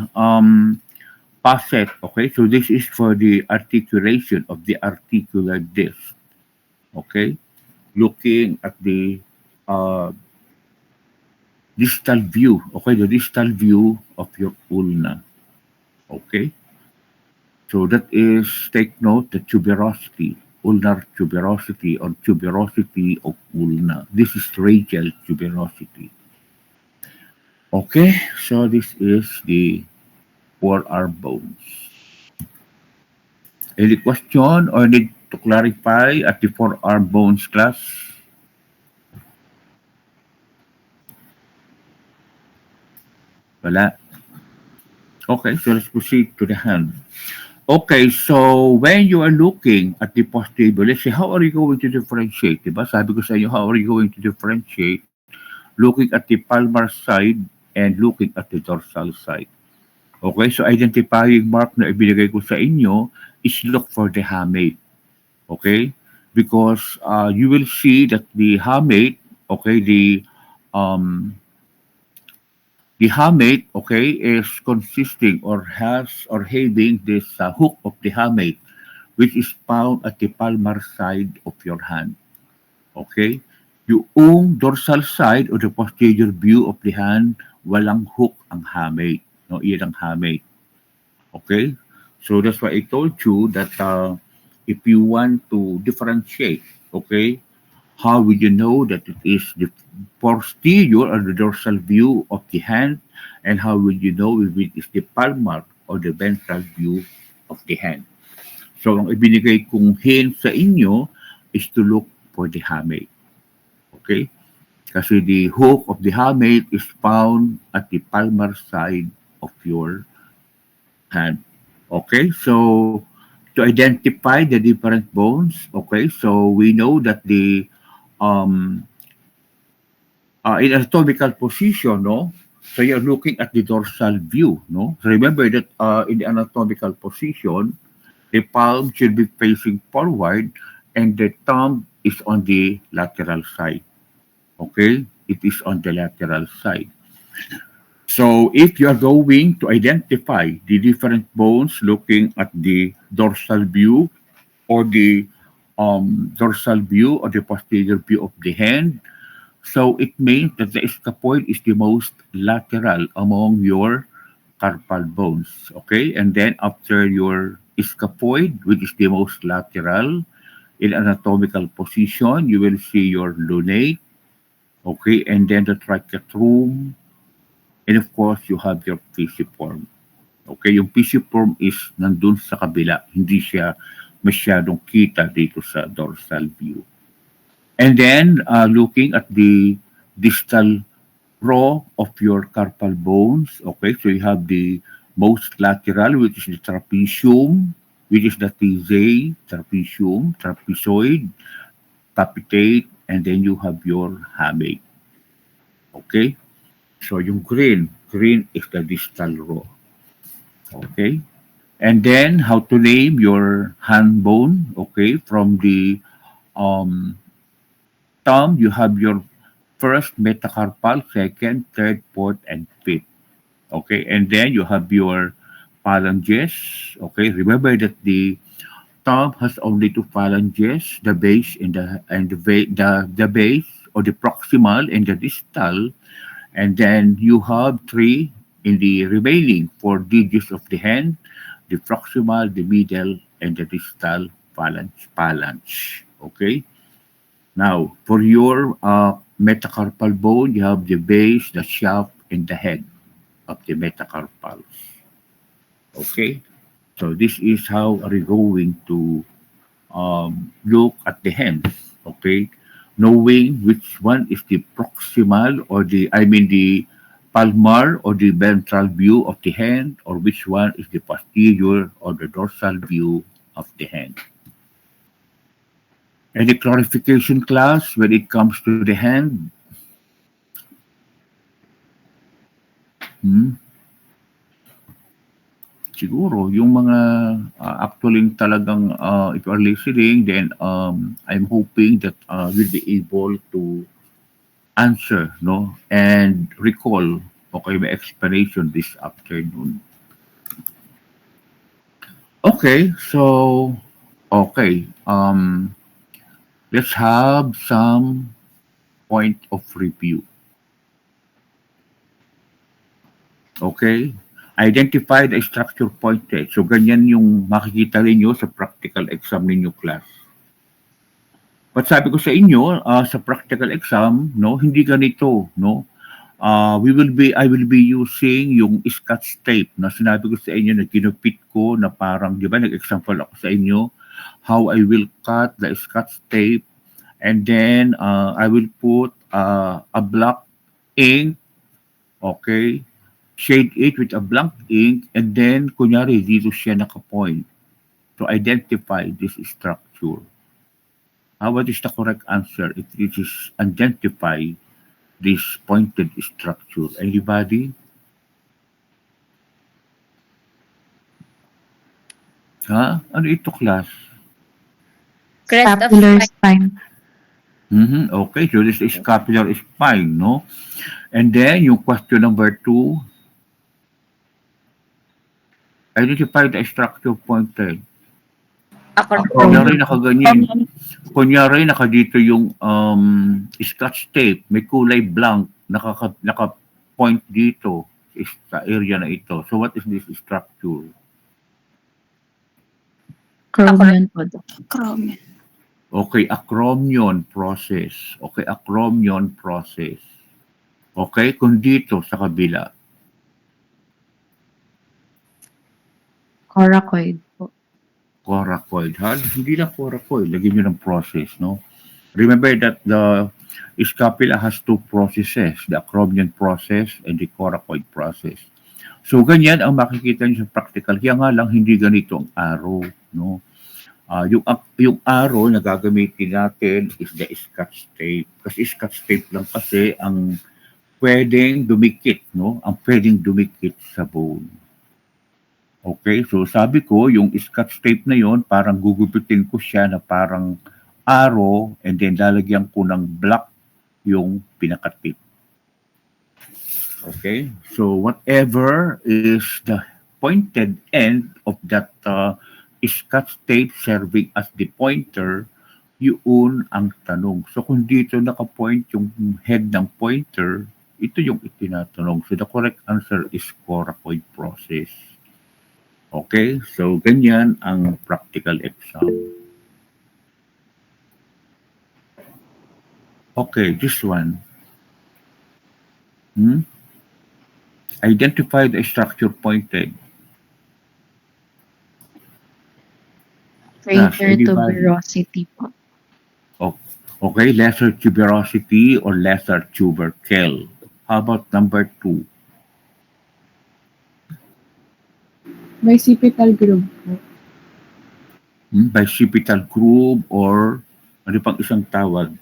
facet. Okay? So this is for the articulation of the articular disc. Okay? Looking at the distal view. Okay? The distal view of your ulna. Okay? So that is, take note, the tuberosity, ulnar tuberosity or tuberosity of ulna. This is radial tuberosity. Okay, so this is the forearm bones. Any question or need to clarify at the forearm bones, class? Wala. Okay, so let's proceed to the hand. Okay, so when you are looking at the posterior, let's say, how are you going to differentiate? Diba? Sabi ko sa inyo, how are you going to differentiate looking at the palmar side and looking at the dorsal side? Okay, so identifying mark na ibinigay ko sa inyo is look for the hamate. Okay, because you will see that the hamate, okay, the hamate, okay, is consisting or has or having this hook of the hamate, which is found at the palmar side of your hand. Okay? Yung dorsal side or the posterior view of the hand, walang hook ang hamate. No, iyan ang hamate. Okay? So that's why I told you that if you want to differentiate, okay, how would you know that it is the posterior or the dorsal view of the hand, and how would you know if it is the palmar or the ventral view of the hand? So ang ibinigay kong hint sa inyo is to look for the hamate. Okay? Kasi the hook of the hamate is found at the palmar side of your hand. Okay? So to identify the different bones, okay, so we know that the in anatomical position, no? So you're looking at the dorsal view, no? So remember that in the anatomical position, the palm should be facing forward and the thumb is on the lateral side. Okay? It is on the lateral side. So if you are going to identify the different bones looking at the dorsal view or the dorsal view or the posterior view of the hand, so it means that the scaphoid is the most lateral among your carpal bones. Okay, and then after your scaphoid, which is the most lateral in anatomical position, you will see your lunate. Okay, and then the trichotrum, and of course you have your pisiform. Okay, yung pisiform is nandun sa kabila, hindi siya masyadong kita dito sa dorsal view. And then, looking at the distal row of your carpal bones, okay, so you have the most lateral, which is the trapezium, which is the TZ, trapezium, trapezoid, capitate, and then you have your hamate. Okay? So yung green is the distal row. Okay? And then, how to name your hand bone, okay, from the thumb, you have your first metacarpal, second, third, fourth, and fifth. Okay, and then you have your phalanges. Okay, remember that the thumb has only two phalanges, the base and the base or the proximal and the distal, and then you have three in the remaining four digits of the hand, the proximal, the middle, and the distal phalange. Okay. Now, for your metacarpal bone, you have the base, the shaft, and the head of the metacarpals. Okay. So this is how are we going to look at the hands. Okay, knowing which one is the proximal or the palmar or the ventral view of the hand, or which one is the posterior or the dorsal view of the hand. Any clarification, class, when it comes to the hand? Hmm? Siguro, yung mga actually talagang if you are listening, then I'm hoping that you'll be able to answer, no, and recall, okay, my explanation this afternoon. Okay, so, okay, let's have some point of review. Okay? Identify the structure pointed. So, ganyan yung makikita ninyo sa practical exam ninyo, class. But sabi ko sa inyo, sa practical exam, no, hindi ganito, no? I will be using yung scotch tape na sinabi ko sa inyo na kinupit ko na parang, di ba, nag-example ako sa inyo how I will cut the scotch tape, and then I will put a black ink, okay, shade it with a blank ink, and then kunyari dito siya naka-point to identify this structure. What is the correct answer? It is identify this pointed structure. Anybody? Ha? Ano ito, class? Crest of Scapular spine. spine. Okay, so this is scapular spine, no? And then, yung question number 2, identify the structure pointed. Kunyari nakaganyan. Kunyari dito yung scotch tape, may kulay blank, naka-point dito sa area na ito. So what is this structure? Chromium po. Chromium. Okay, acromion process. Okay, acromion process. Okay, kung dito sa kabila. Coracoid po. Coracoid. Ha? Hindi lang coracoid. Lagyan nyo ng process, no? Remember that the scapula has two processes, the acromion process and the coracoid process. So, ganyan ang makikita nyo sa practical. Kaya nga lang, hindi ganito ang arrow, no? Yung arrow na gagamitin natin is the scotch tape. Kasi scotch tape lang kasi ang pwedeng dumikit, no? Ang pwedeng dumikit sa bone. Okay, so sabi ko, yung scotch tape na yon, parang gugupitin ko siya na parang arrow, and then lalagyan ko ng black yung pinaka-tip. Okay, so whatever is the pointed end of that scotch tape serving as the pointer, yun ang tanong. So kung dito naka-point yung head ng pointer, ito yung itinatanong. So the correct answer is coracoid process. Okay, so ganyan ang practical exam. Okay, this one. Identify the structure pointed. Greater tuberosity po. Okay, lesser tuberosity or lesser tubercle. How about number 2? Bicipital groove po. Bicipital groove or ano pang isang tawag?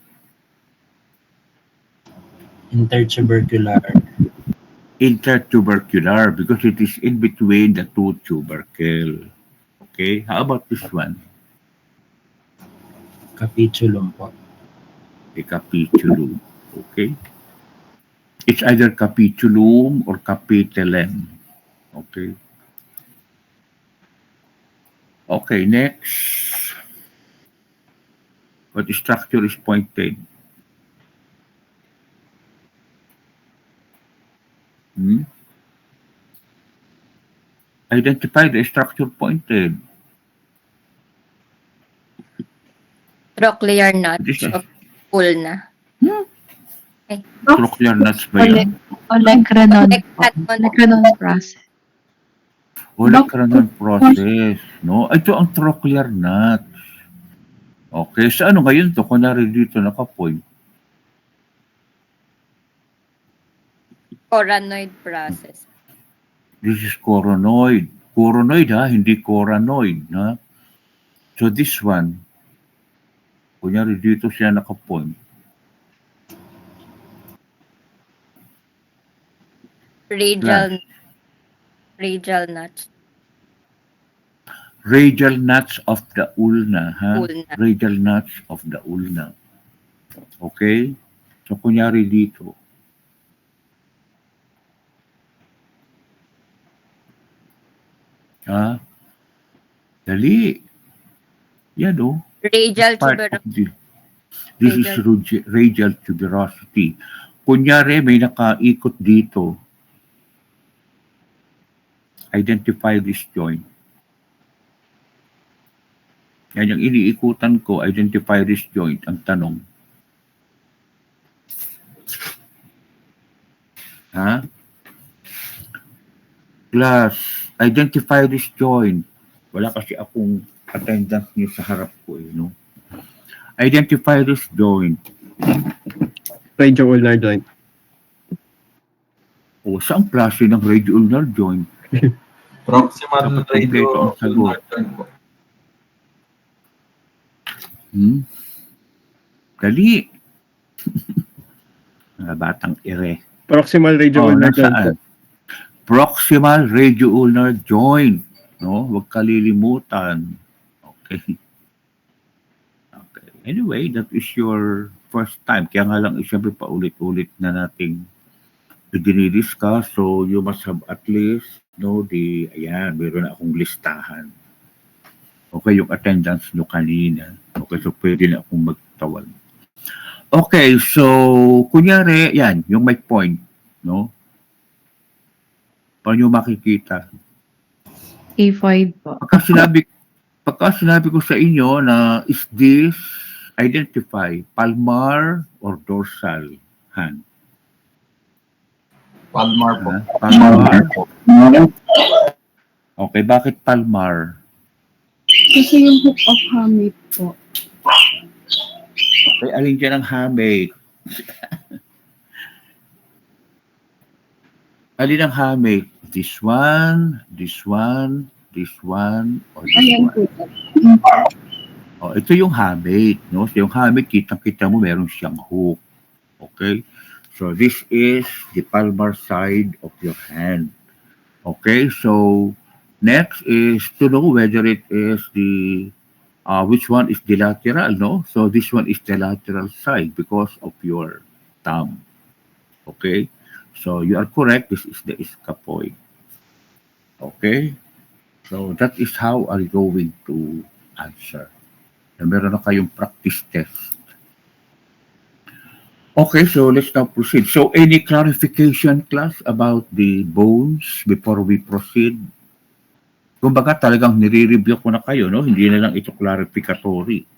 Intertubercular. Intertubercular because it is in between the two tubercle. Okay, how about this one? Capitulum po. The capitulum. Okay? It's either capitulum or capitulum. Okay? Okay, next. What structure is pointed? Hmm? Identify the structure pointed. Trochlear This notch is of ulna. trochlear nuts ba yan? Olecranon po. Olecranon. Olecranon process. Olecranon process. No? Ito ang trochlear nuts. Okay, sa ano ngayon to? Kunwari dito nakapoint. Coronoid process. This is coronoid. Coronoid ha, hindi coranoid. Ha? So this one, kunyari dito siya nakapoint. Radial notch. Radial nuts of the ulna. Ha? Ulna. Radial nuts of the ulna. Okay? So kunyari dito. Ha? Dali. Yan o. Radial Part tuberosity. of the, this is radial tuberosity. Kunyari, may nakaikot dito. Identify this joint. Yan yung iniikutan ko. Identify this joint. Ang tanong. Ha? Class, identify this joint. Wala kasi akong attendance niyo sa harap ko eh, no? Identify this joint. Radio-ulnar joint. O, saan klase ng radio-ulnar joint? Proximal Dapat kompleto ang sagot. radio-ulnar joint po. Dali. Mga batang ere. Proximal radio-ulnar joint po. Nasaan? Proximal radio-ulnar joint. No? Huwag kalilimutan. Okay. Okay. Anyway, that is your first time. Kaya nga lang, siyempre paulit-ulit na nating dinidiscuss. So, you must have at least, no, ayan, meron na akong listahan. Okay, yung attendance nyo kanina. Okay, so pwede na akong magtawag. Okay, so, kunyari, yan, yung mic point, no? Paano nyo makikita? A5 po. Pagka sinabi ko sa inyo na is this identify palmar or dorsal hand? Palmar po. Palmar. Okay, bakit palmar? Kasi yung hook of hamate po. Okay, alin dyan ang hamate? Alin ang hamate? This one, this one, this one, or this Ayan one? po. Oh, ito yung hamate, no? So yung hamate, kitang-kita mo meron siyang hook. Okay? So this is the palmar side of your hand. Okay? So next is to know whether it is the which one is the lateral, no? So this one is the lateral side because of your thumb. Okay? So you are correct. This is the scaphoid. Okay? So that is how are you going to answer. Na meron na kayong practice test. Okay, so let's now proceed. So any clarification, class, about the bones before we proceed? Kumbaga talagang nire-review ko na kayo, no? Hindi na lang ito clarificatory.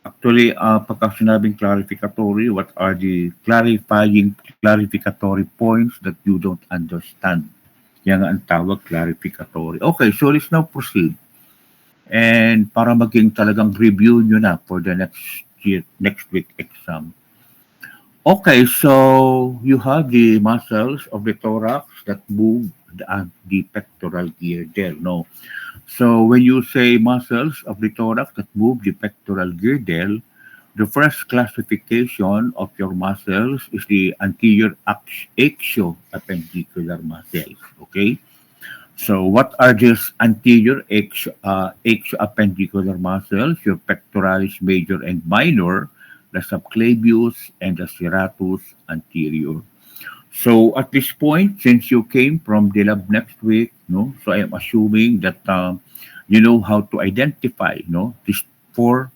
Actually, pagka sinabing clarificatory, what are the clarificatory points that you don't understand? Yan nga ang tawag, clarificatory. Okay, so let's now proceed. And para maging talagang review nyo na for the next week exam. Okay, so you have the muscles of the thorax that move the pectoral girdle, no? So when you say muscles of the thorax that move the pectoral girdle, the first classification of your muscles is the anterior axio-appendicular muscles, okay? So what are these anterior axio-appendicular muscles? Your pectoralis major and minor, the subclavius, and the serratus anterior. So at this point, since you came from the lab next week, no, so I am assuming that you know how to identify, no, these four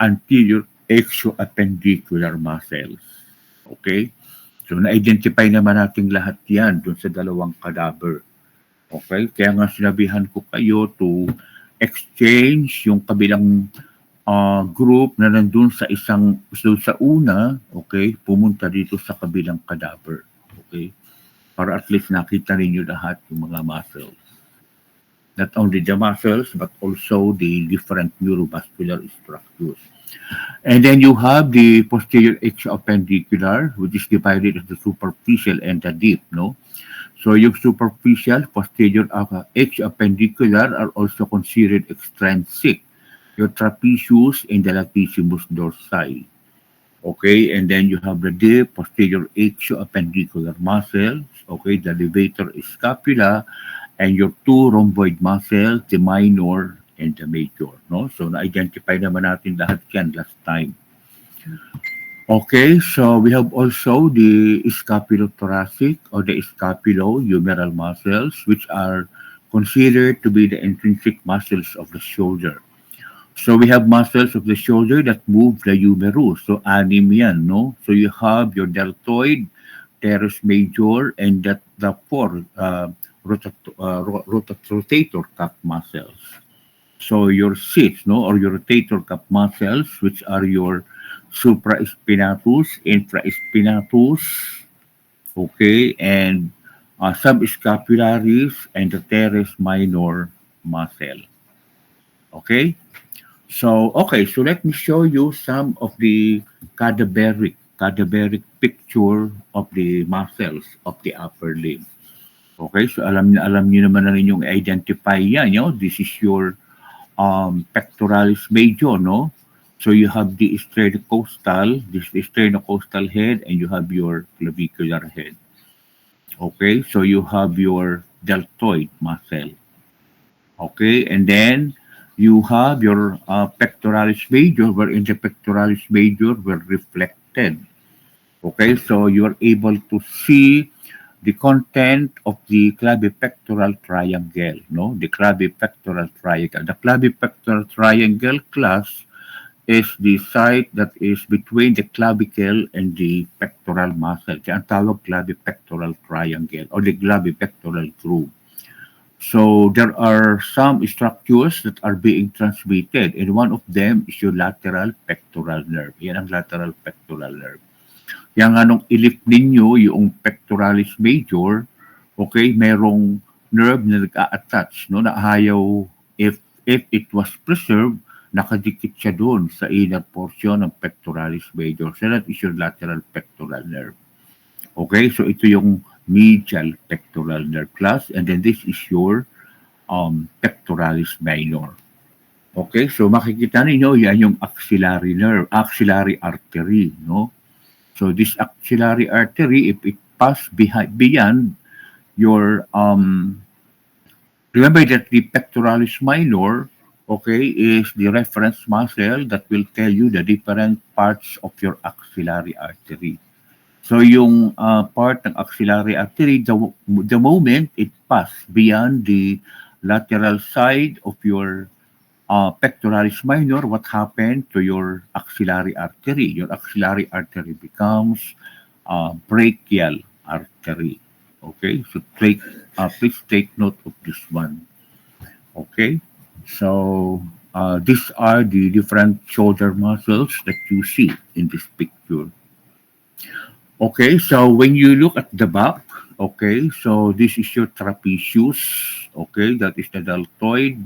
anterior exoappendicular muscles. Okay? So na-identify naman natin lahat yan dun sa dalawang cadaver. Okay? Kaya nga sinabihan ko kayo to exchange yung kabilang group na nandun sa sa una, okay, pumunta dito sa kabilang cadaver. Okay? Para at least nakita ninyo lahat yung mga muscles. Not only the muscles, but also the different neurovascular structures. And then you have the posterior exoappendicular, which is divided into the superficial and the deep, no? So yung superficial, posterior exoappendicular are also considered extrinsic. Your trapezius and the latissimus dorsi. Okay, and then you have the deep posterior exoappendicular muscles, okay, the levator scapula, and your two rhomboid muscles, the minor and the major, no? So na-identify naman natin lahat yan last time. Okay, so we have also the scapulothoracic or the scapulohumeral muscles, which are considered to be the intrinsic muscles of the shoulder. So we have muscles of the shoulder that move the humerus. So anim yan, no? So you have your deltoid, teres major, and the four rotator cuff muscles. So your sits, no, or your rotator cuff muscles, which are your supraspinatus, infraspinatus, okay, and subscapularis, and the teres minor muscle. Okay? So, okay, so let me show you some of the cadaveric picture of the muscles of the upper limb. Okay, so alam niyo naman na ninyong identify yan, you know? This is your pectoralis major, no? So you have the sternocostal, this is the sternocostal head, and you have your clavicular head. Okay, so you have your deltoid muscle. Okay, and then you have your pectoralis major, wherein the pectoralis major were reflected. Okay, so you are able to see the content of the clavipectoral triangle, no? The clavipectoral triangle. The clavipectoral triangle class is the site that is between the clavicle and the pectoral muscle. Kaya ang tawag clavipectoral triangle or the clavipectoral groove. So there are some structures that are being transmitted, and one of them is your lateral pectoral nerve. Yan ang lateral pectoral nerve. Yang anong i-lift ninyo yung pectoralis major, okay, merong nerve na nag-a-attach, no, na ayaw, if it was preserved, nakadikit siya doon sa inner portion ng pectoralis major. So that is your lateral pectoral nerve. Okay, so ito yung medial pectoral nerve class, and then this is your pectoralis minor. Okay, so makikita ninyo yan yung axillary nerve, axillary artery, no? So this axillary artery, if it pass beyond your remember that the pectoralis minor, okay, is the reference muscle that will tell you the different parts of your axillary artery. So yung part ng axillary artery, the moment it pass beyond the lateral side of your pectoralis minor, what happened to your axillary artery? Your axillary artery becomes brachial artery. Okay, so please take note of this one. Okay, so these are the different shoulder muscles that you see in this picture. Okay, so when you look at the back, okay, so this is your trapezius. Okay, that is the deltoid.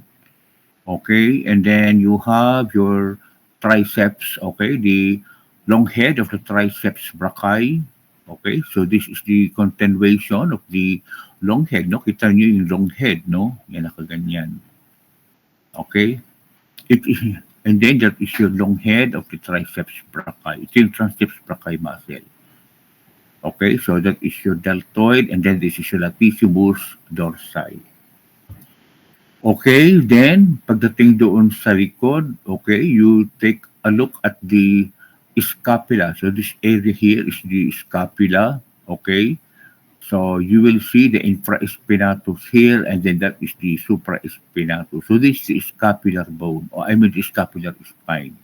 Okay, and then you have your triceps, okay, the long head of the triceps brachii. Okay, so this is the continuation of the long head, no? Kita nyo yung long head, no? Yan, nakaganyan. Okay, and then that is your long head of the triceps brachii. It's yung triceps brachii muscle. Okay, so that is your deltoid, and then this is your latissimus dorsi. Okay, then pagdating doon sa likod, okay, you take a look at the scapula. So this area here is the scapula, okay? So you will see the infraspinatus here, and then that is the supraspinatus. So this is scapular bone, or I mean the scapular spine.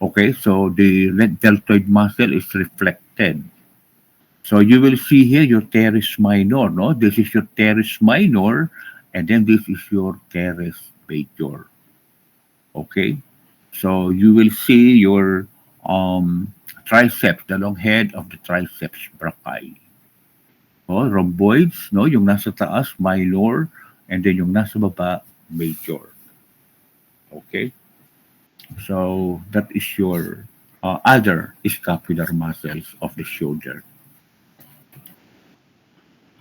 Okay, so the deltoid muscle is reflected. So you will see here your teres minor, no? This is your teres minor, and then this is your teres major. Okay, so you will see your triceps, the long head of the triceps brachii. Oh, rhomboids, no? Yung nasa taas, minor, and then yung nasa baba, major. Okay? So, that is your other scapular muscles of the shoulder.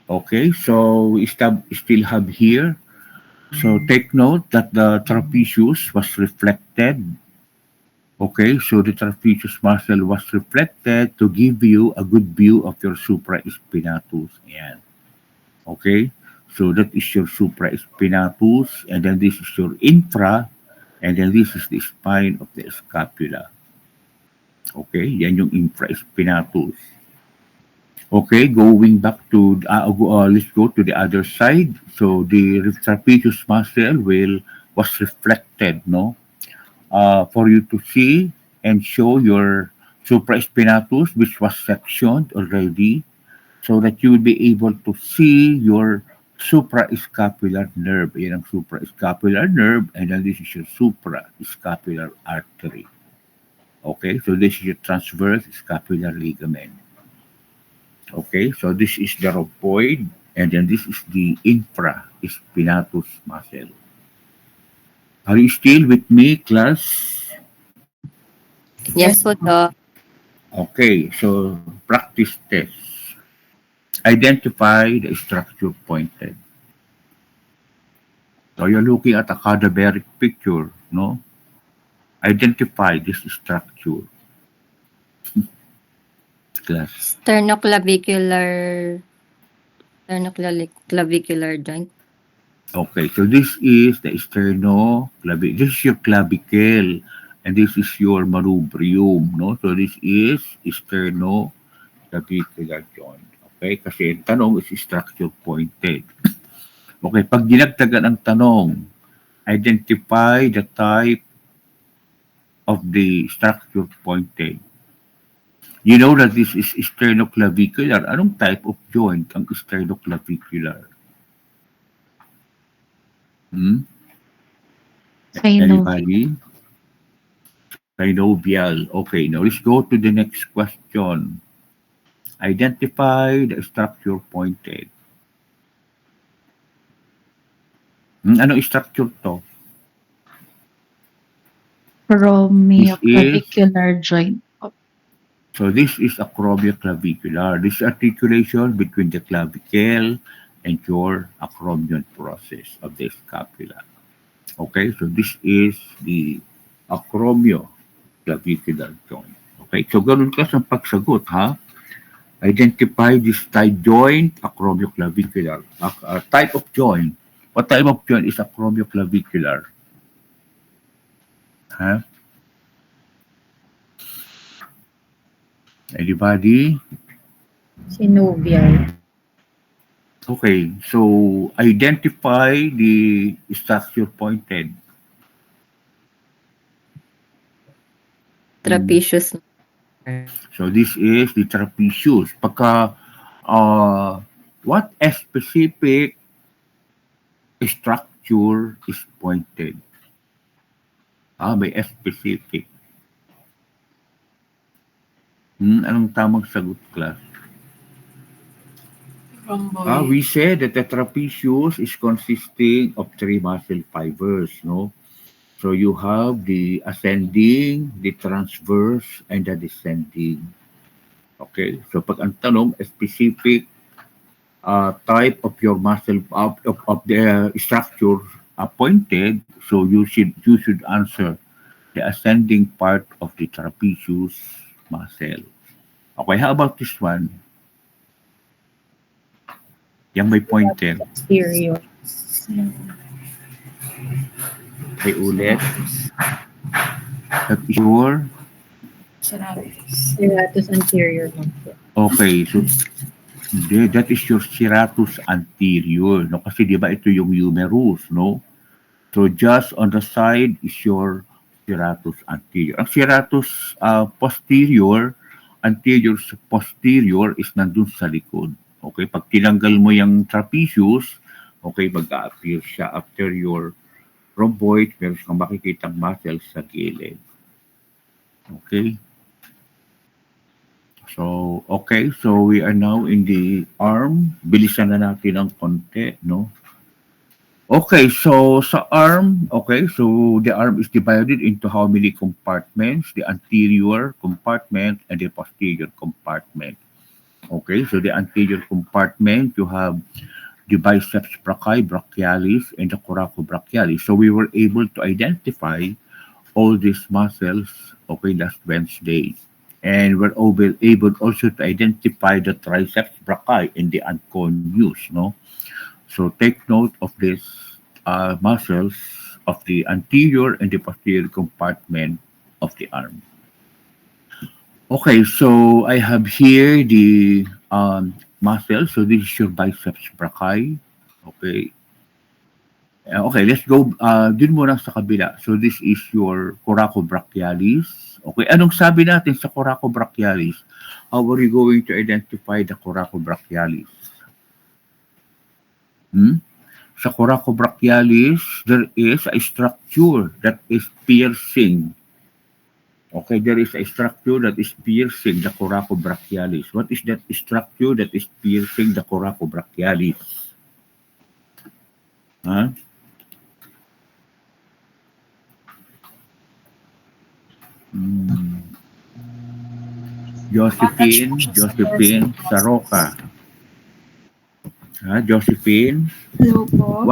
Okay, so we still have here. So, take note that the trapezius was reflected. Okay, so the trapezius muscle was reflected to give you a good view of your supraspinatus. Ayan. Okay, so that is your supraspinatus, and then this is your infra, and then this is the spine of the scapula. Okay, yan yung infraspinatus. Okay, going back to, let's go to the other side. So the trapezius muscle was reflected, no? For you to see and show your supraspinatus, which was sectioned already, so that you will be able to see your suprascapular nerve. Yan ang suprascapular nerve, and then this is your suprascapular artery. Okay, so this is your transverse scapular ligament. Okay, so this is the rhomboid, and then this is the infraspinatus muscle. Are you still with me, class? Yes po, Doc. Okay, so practice test. Identify the structure pointed. So you're looking at a cadaveric picture, no? Identify this structure. Class. Sternoclavicular joint. Okay, so this is the sternoclavicle. This is your clavicle, and this is your manubrium, no? So this is sternoclavicular joint. Okay, kasi ang tanong is structure pointed. Okay, pag dinagdagan ang tanong, identify the type of the structure pointed. You know that this is sternoclavicular. Anong type of joint ang sternoclavicular? Anybody? Synovial. Okay, now let's go to the next question. Identify the structure pointed. Anong structure to? Acromioclavicular joint. So this is acromioclavicular. This articulation between the clavicle and your acromion process of the scapula. Okay, so this is the acromioclavicular joint. Okay, so ganun ka sa pagsagot, ha? Identify this type joint, acromioclavicular. Type of joint. What type of joint is acromioclavicular? Huh? Anybody? Synovial. Okay, so identify the structure pointed. Trapezius. So this is the trapezius. Pagka, what specific structure is pointed? May specific. Anong tamang sagot, class? We said that the trapezius is consisting of 3 muscle fibers, no? So you have the ascending, the transverse, and the descending. Okay, so pag ang tanong, a specific type of your muscle of the structure pointed, so you should answer the ascending part of the trapezius muscle. Okay, how about this one? Yang may pointer. Posterior. Okay, ulit. That is your Serratus anterior lang po. Okay, so that is your serratus anterior, no? Kasi di ba ito yung humerus, no? So just on the side is your serratus anterior. Ang serratus posterior, anterior sa posterior is nandun sa likod. Okay, pag tinanggal mo yung trapezius, okay, mag-a-appear siya after your rhomboid, meron kang makikitang muscle sa gilid. Okay. So, okay, so we are now in the arm. Bilisan na natin ng konti, no? Okay, so sa arm, okay, so the arm is divided into how many compartments? The anterior compartment and the posterior compartment. Okay, so the anterior compartment, you have the biceps brachii, brachialis, and the coracobrachialis. So we were able to identify all these muscles, okay, last Wednesday. And we're able also to identify the triceps brachii and the anconeus, no? So take note of these muscles of the anterior and the posterior compartment of the arm. Okay, so I have here the muscle. So this is your biceps brachii. Okay. Okay, let's go dun muna sa kabila. So this is your coracobrachialis. Okay, anong sabi natin sa coracobrachialis? How are you going to identify the coracobrachialis? Sa coracobrachialis, there is a structure that is piercing. Okay, there is a structure that is piercing the coracobrachialis. What is that structure that is piercing the coracobrachialis? Huh? Josephine Saroka. Josephine, Hello po.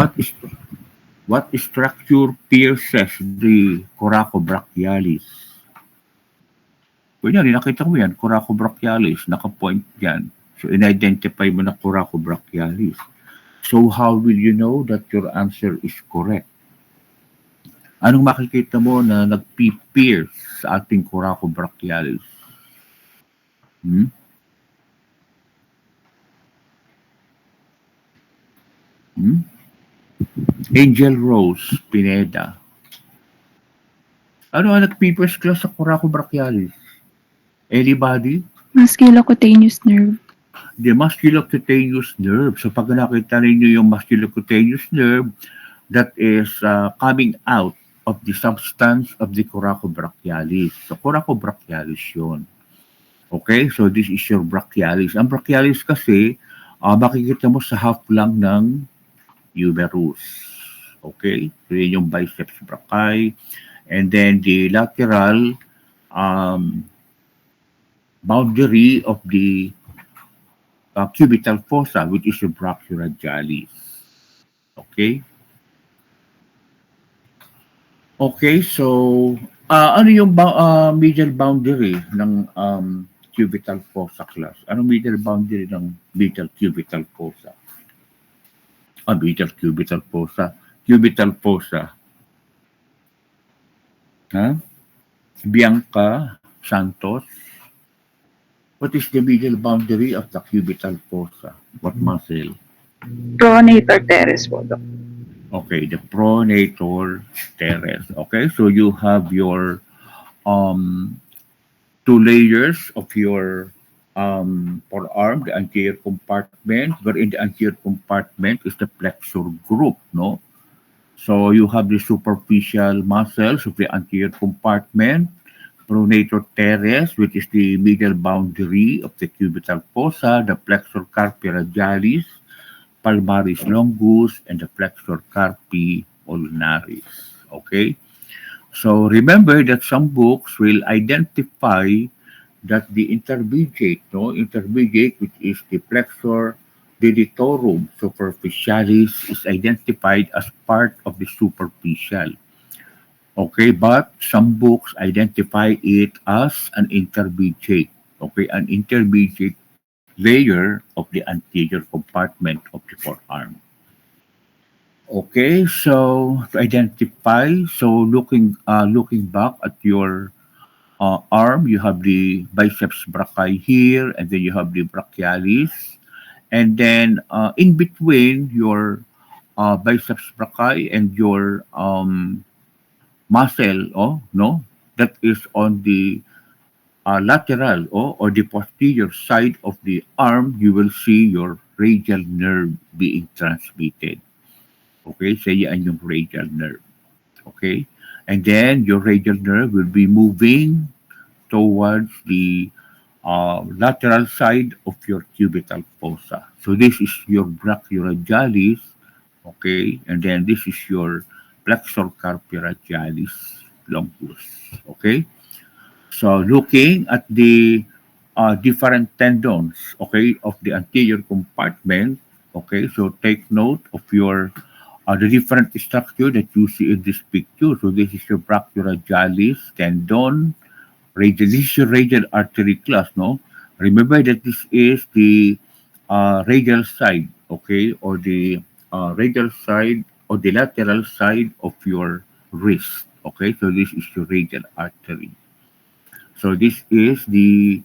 what structure pierces the coracobrachialis? Kunya, nakita mo yan, coracobrachialis, naka-point yan. So, in-identify mo na coracobrachialis. So, how will you know that your answer is correct? Anong makikita mo na nag-pierce sa ating coracobrachialis? Angel Rose Pineda. Ano ang nag-pierce class sa coracobrachialis? Anybody? Musculocutaneous nerve. The musculocutaneous nerve. So pag nakita ninyo yung musculocutaneous nerve, that is coming out of the substance of the coracobrachialis. So coracobrachialis yun. Okay, so this is your brachialis. Ang brachialis kasi, makikita mo sa half lang ng humerus. Okay, so yun yung biceps brachii. And then the lateral boundary of the cubital fossa, which is your brachioradyalis. Okay? Okay, so ano yung medial boundary ng cubital fossa class? Anong medial boundary ng medial cubital fossa? Medial cubital fossa. Cubital fossa. Bianca Santos. What is the medial boundary of the cubital fossa? What muscle? Pronator teres po, Doc. Okay, the pronator teres. Okay, so you have your two layers of your forearm, the anterior compartment, where in the anterior compartment is the flexor group, no? So you have the superficial muscles of the anterior compartment, pronator teres, which is the medial boundary of the cubital fossa, the flexor carpi radialis, palmaris longus, and the flexor carpi ulnaris. Okay? So remember that some books will identify that the intermediate, which is the flexor delitorum superficialis, is identified as part of the superficial. Okay, but some books identify it as an intermediate, okay, an intermediate layer of the anterior compartment of the forearm. Okay, so to identify, so looking back at your arm, you have the biceps brachii here, and then you have the brachialis, and then in between your biceps brachii and your muscle, oh no, that is on the lateral or the posterior side of the arm, you will see your radial nerve being transmitted. Okay, so yan yung radial nerve. Okay, and then your radial nerve will be moving towards the lateral side of your cubital fossa. So this is your brachioradiolis, okay, and then this is your flexor carpi radialis longus, okay. So looking at the different tendons, okay, of the anterior compartment, okay, so take note of your the different structure that you see in this picture. So this is your brachioradiolis tendon, radial, this is your radial artery class, no? Remember that this is the radial side, okay, or the radial side or the lateral side of your wrist, okay? So this is your radial artery. So this is the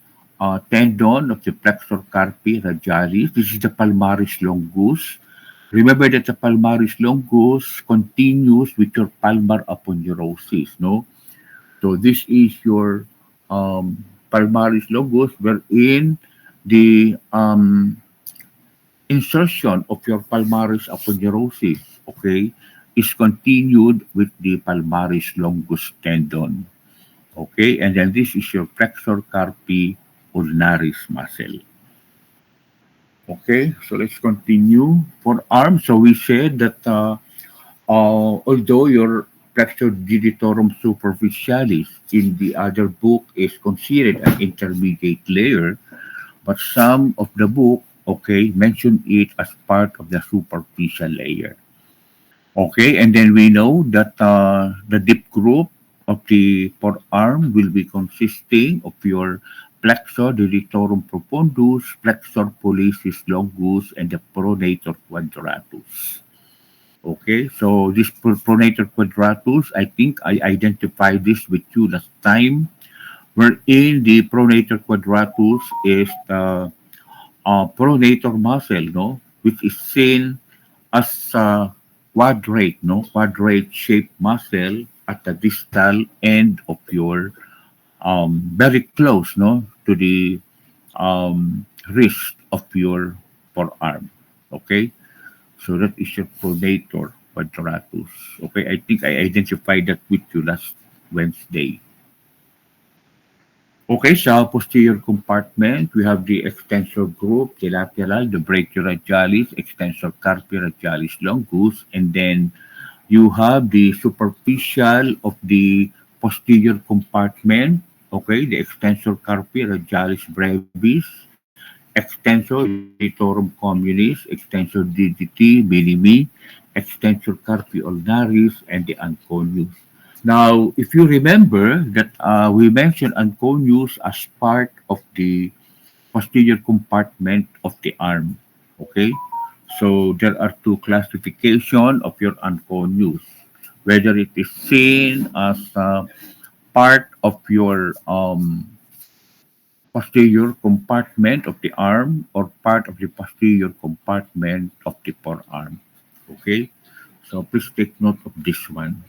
tendon of the flexor carpi radialis. This is the palmaris longus. Remember that the palmaris longus continues with your palmar aponeurosis, no? So this is your palmaris longus, wherein the insertion of your palmaris aponeurosis, okay, is continued with the palmaris longus tendon. Okay, and then this is your flexor carpi ulnaris muscle. Okay, so let's continue. For arms, so we said that although your flexor digitorum superficialis in the other book is considered an intermediate layer, but some of the book, okay, mention it as part of the superficial layer. Okay, and then we know that the deep group of the forearm will be consisting of your flexor digitorum profundus, flexor pollicis longus, and the pronator quadratus. Okay, so this pronator quadratus, I think I identified this with you last time, wherein the pronator quadratus is the pronator muscle, no, which is seen as a quadrate, no, quadrate shaped muscle at the distal end of your very close, no, to the wrist of your forearm. Okay, so that is your pronator quadratus. Okay, I think I identified that with you last Wednesday. Okay, sa posterior compartment, we have the extensor group, the lateral, the brachioradiolis, extensor carpi radialis longus, and then you have the superficial of the posterior compartment, okay, the extensor carpi radialis brevis, extensor digitorum communis, extensor digiti minimi, extensor carpi ulnaris, and the anconeus. Now, if you remember that we mentioned anconeus as part of the posterior compartment of the arm, okay? So there are two classification of your anconeus, whether it is seen as part of your posterior compartment of the arm or part of the posterior compartment of the forearm, okay? So please take note of this one.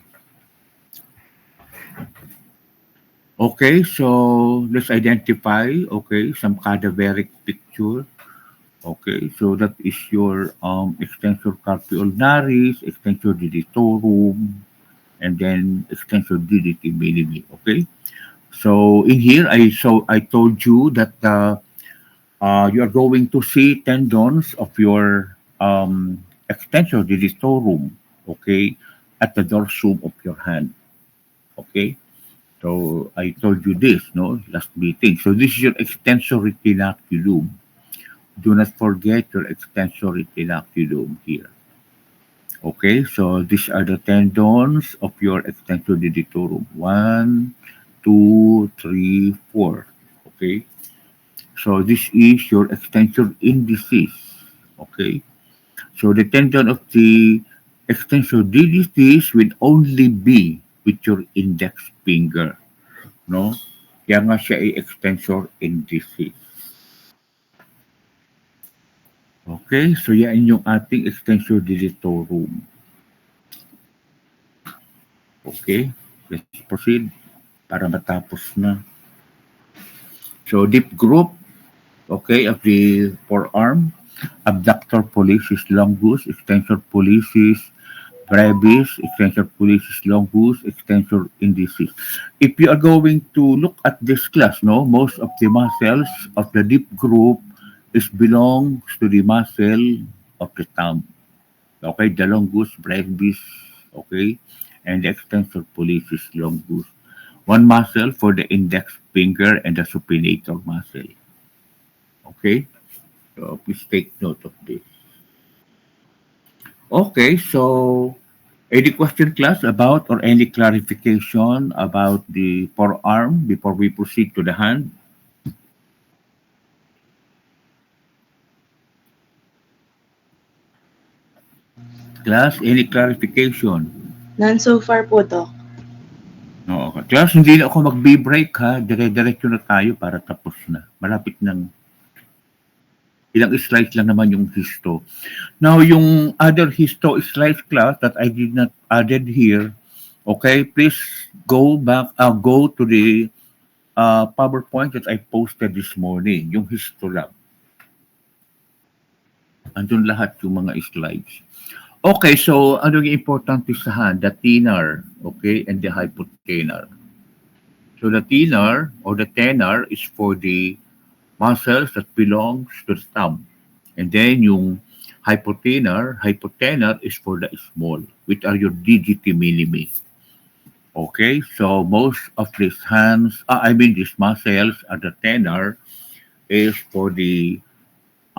Okay, so let's identify, okay, some cadaveric picture. Okay, so that is your extensor carpi ulnaris, extensor digitorum, and then extensor digiti minimi. Okay, so in here I told you that you are going to see tendons of your extensor digitorum. Okay, at the dorsum of your hand. Okay. So I told you this, no, last meeting. So this is your extensor retinaculum. Do not forget your extensor retinaculum here. Okay, so these are the tendons of your extensor digitorum. 1, 2, 3, 4. Okay, so this is your extensor indicis. Okay, so the tendon of the extensor digitis will only be with your index finger, no? Kaya nga siya ay extensor indicis. Okay, so yan yung ating extensor dilatorum. Okay, let's proceed para matapos na. So deep group, okay, of the forearm, abductor pollicis longus, extensor pollicis brevis, extensor pollicis longus, extensor indicis. If you are going to look at this class, no, most of the muscles of the deep group is belongs to the muscle of the thumb. Okay, the longus brevis, okay, and the extensor pollicis longus. One muscle for the index finger and the supinator muscle. Okay, so please take note of this. Okay, so any question, class, about or any clarification about the forearm before we proceed to the hand? Class, any clarification? None so far po, Doc. No, okay. Class, hindi na ako mag-break ha. Dire-diretso na tayo para tapos na. Malapit ng ilang slides lang naman yung histo. Now, yung other histo slides, class, that I did not added here, okay, please go back, go to the PowerPoint that I posted this morning, yung histo lang. Andun lahat yung mga slides. Okay, so ano yung importante sa hand? The thenar, okay, and the hypothenar. So the thenar or the tenar is for the muscles that belongs to the thumb. And then yung hypothenar is for the small, which are your digiti minimi. Okay, so most of these hands, these muscles at the tenar is for the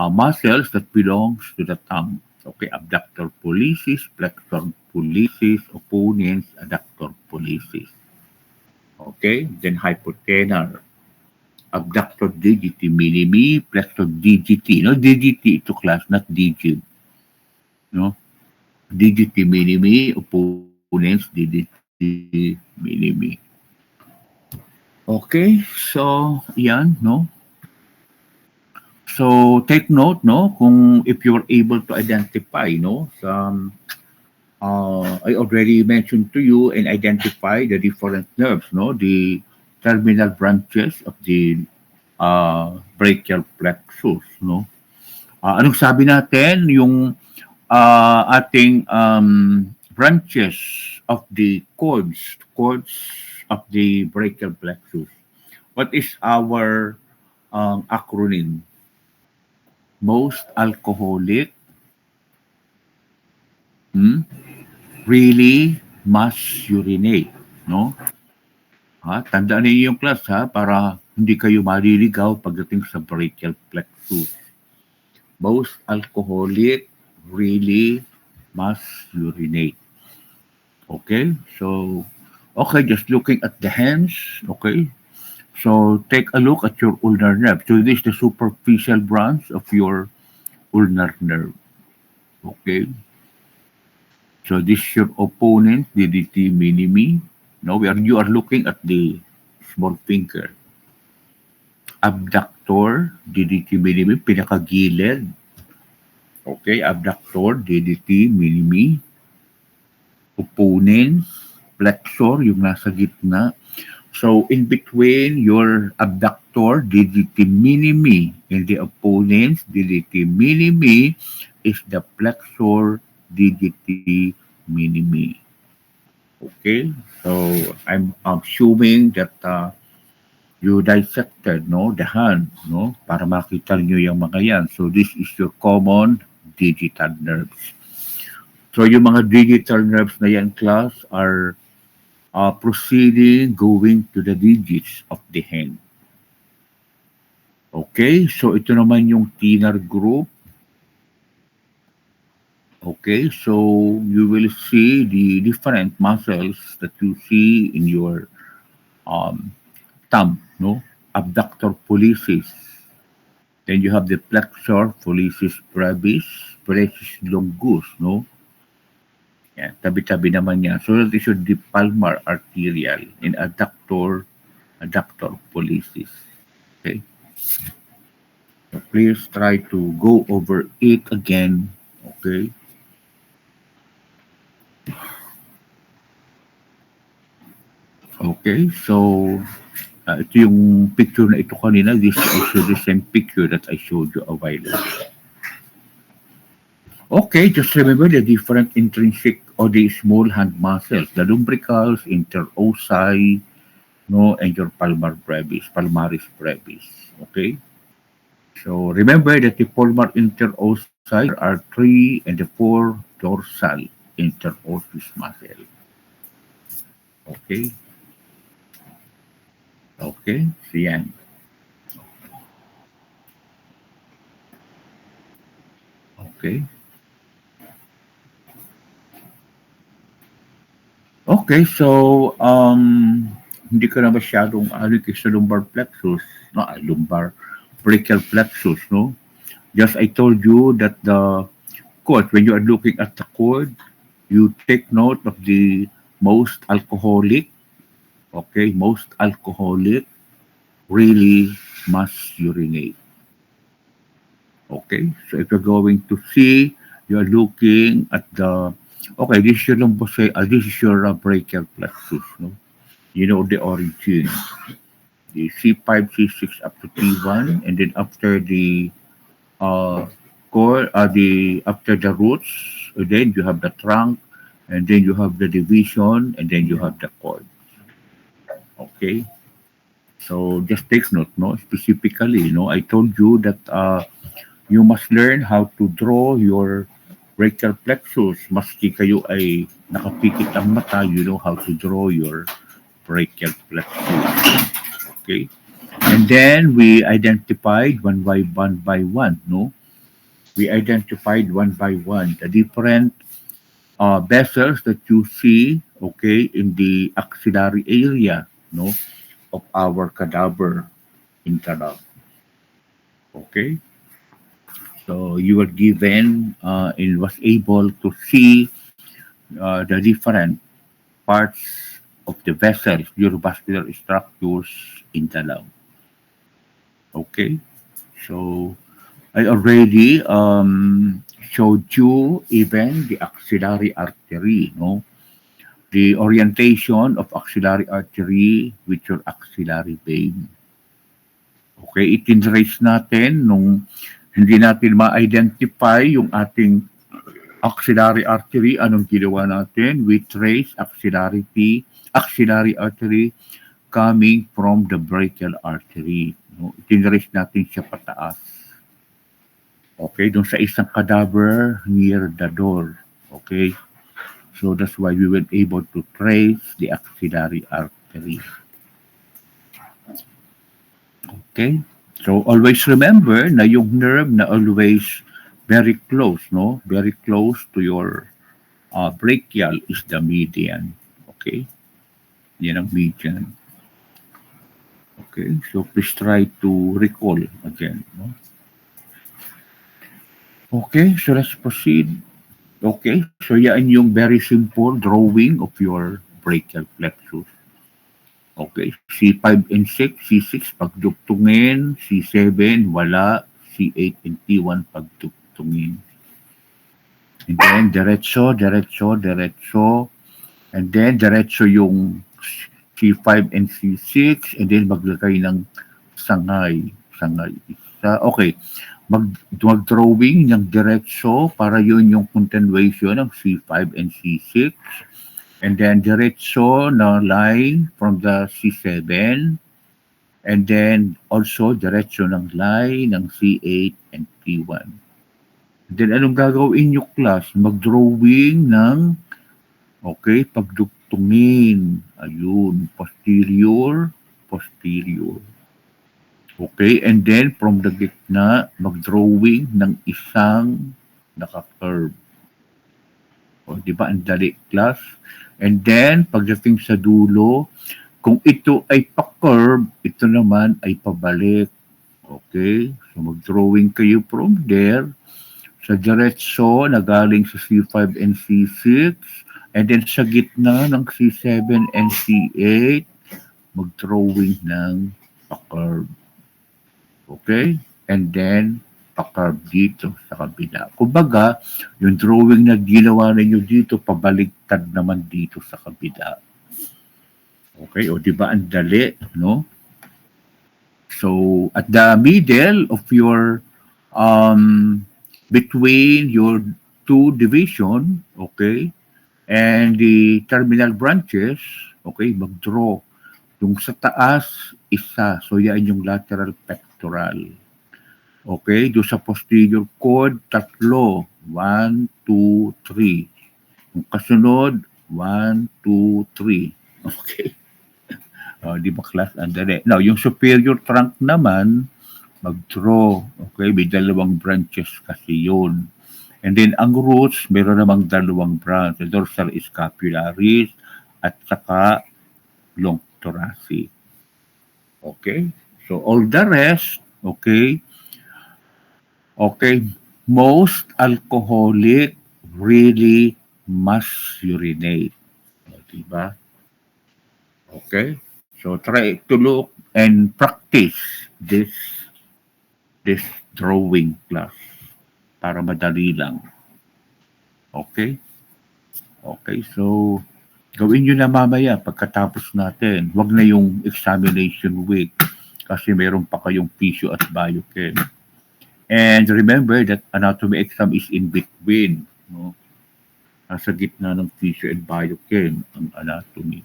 muscles that belongs to the thumb. Okay, abductor pollicis, flexor pollicis, opponens, adductor pollicis. Okay, then hypothenar, abductor digiti minimi, flexor digiti. No, digiti ito, class, not digit. No, digiti minimi, opponens, digiti minimi. Okay, so yan, no? So take note, no, kung if you're able to identify, no, some I already mentioned to you and identify the different nerves, no, the terminal branches of the brachial plexus, no. Anong sabi natin yung ating branches of the cords of the brachial plexus? What is our acronym? Most alcoholic, really must urinate, no? Tandaan niyo yung class ha, para hindi kayo maliligaw pagdating sa brachial plexus. Most alcoholic really must urinate. Okay, so, okay, just looking at the hands, okay? So take a look at your ulnar nerve. So this is the superficial branch of your ulnar nerve. Okay. So this is your opponent, digiti minimi. Now you are looking at the small finger. Abductor, digiti minimi, pinakagilid. Okay, abductor, digiti minimi. Opponents, flexor, yung nasa gitna. So, in between your abductor, digiti minimi, and the opponent's digiti minimi is the flexor digiti minimi. Okay? So, I'm assuming that you dissected, no, the hand, no, para makita niyo yung mga yan. So, this is your common digital nerves. So, yung mga digital nerves na yan, class, are proceeding, going to the digits of the hand. Okay, so ito naman yung thenar group. Okay, so you will see the different muscles that you see in your thumb, no? Abductor pollicis. Then you have the flexor pollicis brevis, pollicis longus, no? Yan, tabi-tabi naman yan. So that is your the palmar arterial and adductor adductor pollicis. Okay. So please try to go over it again. Okay. Okay. So ito yung picture na ito kanina. This is also the same picture that I showed you a while ago. Okay, just remember the different intrinsic or the small hand muscles, the lumbricals, interossi, no, and your palmaris brevis. Okay, so remember that the palmar interossi are 3 and the 4 dorsal interosseous muscle. Okay, okay, so yan. Okay. Okay, so hindi ka na masyadong alig sa lumbar plexus, no, lumbar brachial plexus, no? Just I told you that the cord, when you are looking at the cord, you take note of the most alcoholic, okay, most alcoholic really must urinate. Okay, so if you're going to see, you're looking at the, okay, this is your this is your brachial plexus, no? You know the origin, the C5, C6 up to T1, and then after the core, after the roots, then you have the trunk, and then you have the division, and then you have the cord. Okay, so just take note, no? Specifically, I told you that you must learn how to draw your brachial plexus. Maski kayo ay nakapikit ang mata, you know how to draw your brachial plexus. Okay? And then we identified one by one, no? We identified one by one the different vessels that you see, okay, in the axillary area, no, of our cadaver in Talag. Okay? So you were given and was able to see the different parts of the vessels, neurovascular structures in the lung. Okay, so I already showed you even the axillary artery, no? The orientation of axillary artery with your axillary vein. Okay, itinrace natin nung hindi natin ma-identify yung ating axillary artery, anong ginawa natin? We trace axillary artery coming from the brachial artery. No? Itinrace natin siya pataas. Okay, doon sa isang cadaver near the door. Okay, so that's why we were able to trace the axillary artery. Okay. So always remember na yung nerve na always very close, no? Very close to your brachial is the median. Okay? Yan ang median. Okay, so please try to recall again. No? Okay, so let's proceed. Okay, so yan yung very simple drawing of your brachial plexus. Okay, C5 and 6, C6 pagdugtungin, C7 wala, C8 and T1 pagdugtungin. And then diretso, and then diretso yung C5 and C6, and then maglagay ng sangay isa. Okay, mag-drawing ng diretso para yun yung continuation ng C5 and C6. And then diretso na line from the C7, and then also diretso ng line ng C8 and T1. And then anong gagawin nyo class? Mag-drawing ng, okay, pagdugtungin. Ayun, posterior. Okay, and then from the gitna, mag-drawing ng isang naka-curve. O, di ba, ang dali class? And then, pagdating sa dulo, kung ito ay pa-curve, ito naman ay pabalik. Okay? So, mag-drawing kayo from there. Sa diretso, na galing sa C5 and C6. And then, sa gitna ng C7 and C8, mag-drawing ng pa-curve. Okay? And then, pa-curve dito sa kabila. Kumbaga, yung drawing na ginawa ninyo dito, pabaliktad naman dito sa kabila. Okay? O, di ba ang dali, no? So, at the middle of your, between your two division, okay, and the terminal branches, okay, mag-draw. Yung sa taas, isa. So, yan yung lateral pectoral. Okay, doon sa posterior cord, 3. 1, 2, 3. Yung kasunod, 1, 2, 3. Okay. Di ba class? Andali. Now, yung superior trunk naman, mag-draw. Okay, may 2 branches kasi yun. And then, ang roots, meron namang 2 branch. The dorsal scapularis at saka long thoracic. Okay? So, all the rest, okay? Okay, most alcoholic really must urinate. Diba? Okay? So, try to look and practice this drawing class para madali lang. Okay? Okay, so gawin nyo na mamaya pagkatapos natin. Huwag na yung examination week kasi meron pa kayong physio at biochem. And remember that anatomy exam is in between. No? Nasa gitna ng physio and biochem ang anatomy.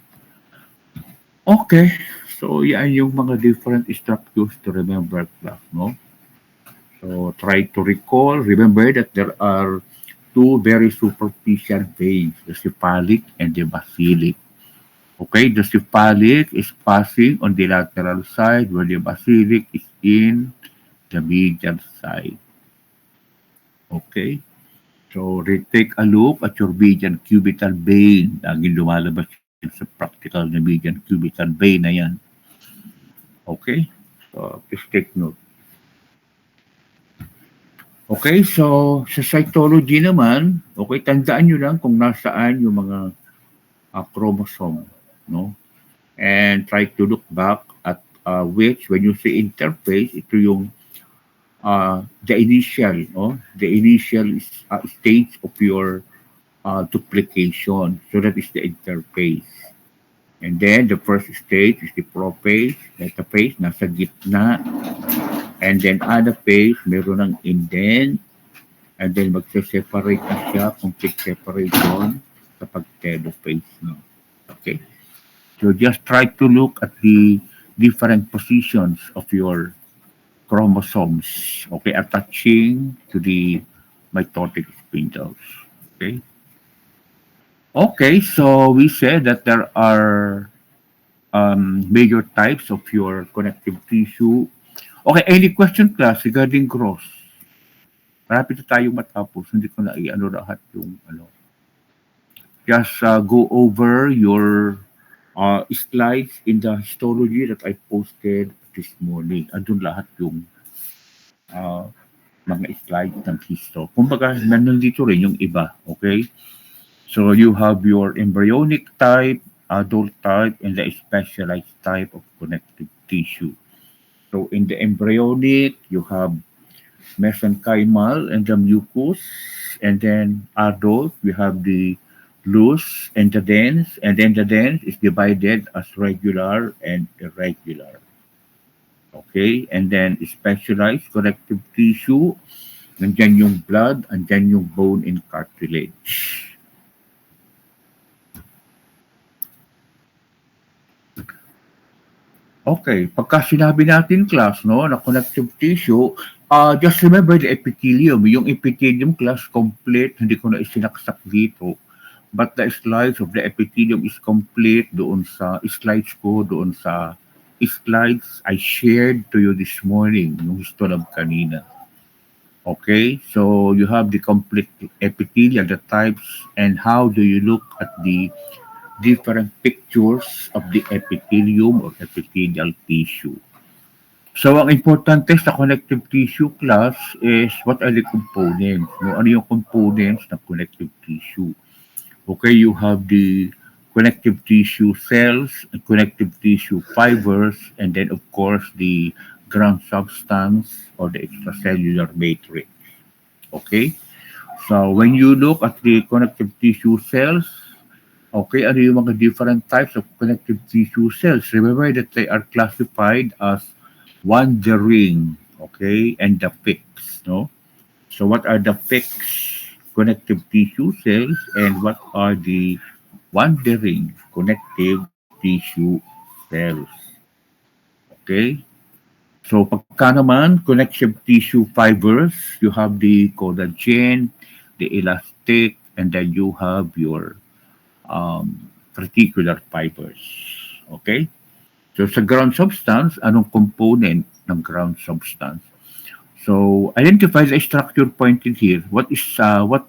Okay, so yan yung mga different structures to remember class, no? So try to recall, remember that there are 2 very superficial veins, the cephalic and the basilic. Okay, the cephalic is passing on the lateral side while the basilic is in the medial side. Okay, so take a look at your median cubital vein. Laging lumalabas sa practical na median cubital vein na yan. Okay, so please take note. Okay, so sa cytology naman, okay, tandaan nyo lang kung nasaan yung mga chromosome, no? And try to look back at which, when you say interface, ito yung the initial stage of your duplication. So that is the interface. And then the first stage is the prophase, metaphase, nasa gitna. And then anaphase, meron ng indent. And then magse-separate na siya, complete separation kapag telophase. No? Okay? So just try to look at the different positions of your chromosomes, okay, attaching to the mitotic spindles. Okay? Okay, so we said that there are major types of your connective tissue. Okay, any question class regarding gross? Marapit na tayo matapos. Hindi ko na i-ano lahat yung ano. Just go over your slides in the histology that I posted this morning. Andun lahat yung mga slides ng histo. Kumbaga, nandito rin yung iba. Okay? So you have your embryonic type, adult type, and the specialized type of connective tissue. So in the embryonic, you have mesenchymal and the mucus, and then adult, we have the loose and the dense, and then the dense is divided as regular and irregular. Okay, and then specialized connective tissue, nandyan yung blood, andyan yung bone and cartilage. Okay, pagka sinabi natin class, no, na connective tissue, just remember the epithelium. Yung epithelium class complete, hindi ko na isinaksak dito. But the slides of the epithelium is complete doon sa slides ko, doon sa slides I shared to you this morning, yung histolab kanina. Okay, so you have the complete epithelium, the types, and how do you look at the different pictures of the epithelium or epithelial tissue. So, ang importante sa connective tissue class is what are the components? No? Ano yung components ng connective tissue? Okay, you have the connective tissue cells, connective tissue fibers, and then of course the ground substance or the extracellular matrix. Okay? So when you look at the connective tissue cells, okay, ano yung mga different types of connective tissue cells? Remember that they are classified as wandering, okay, and the fixed, no? So what are the fixed connective tissue cells and what are the wandering connective tissue cells? Okay? So pagka naman connective tissue fibers, you have the collagen, the elastic, and then you have your reticular fibers. Okay? So sa ground substance, anong component ng ground substance? So identify the structure pointed here. What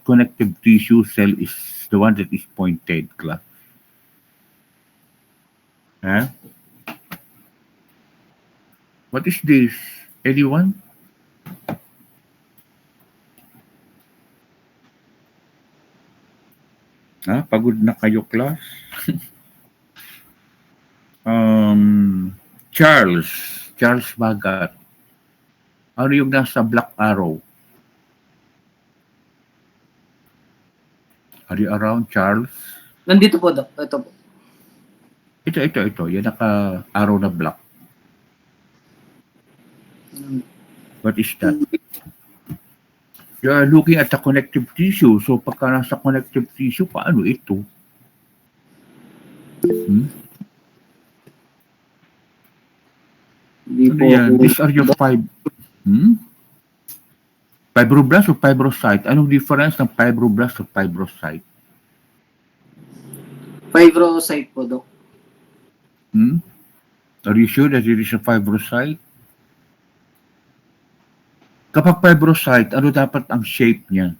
connective tissue cell is the one that is pointed, class? Huh? What is this? Anyone? Pagod na kayo, class? Charles Bagat. Ano yung nasa black arrow? Are you around, Charles? Nandito po, Doc. Ito po. Ito. Yan naka-arrow na black. What is that? You are looking at the connective tissue. So pagka nasa connective tissue, paano ito? Hindi Ano po. yan? These are your fibroblast o fibrocyte? Anong difference ng fibroblast o fibrocyte? Fibrocyte po, Doc. Are you sure that it is a fibrocyte? Kapag fibrocyte, ano dapat ang shape niya?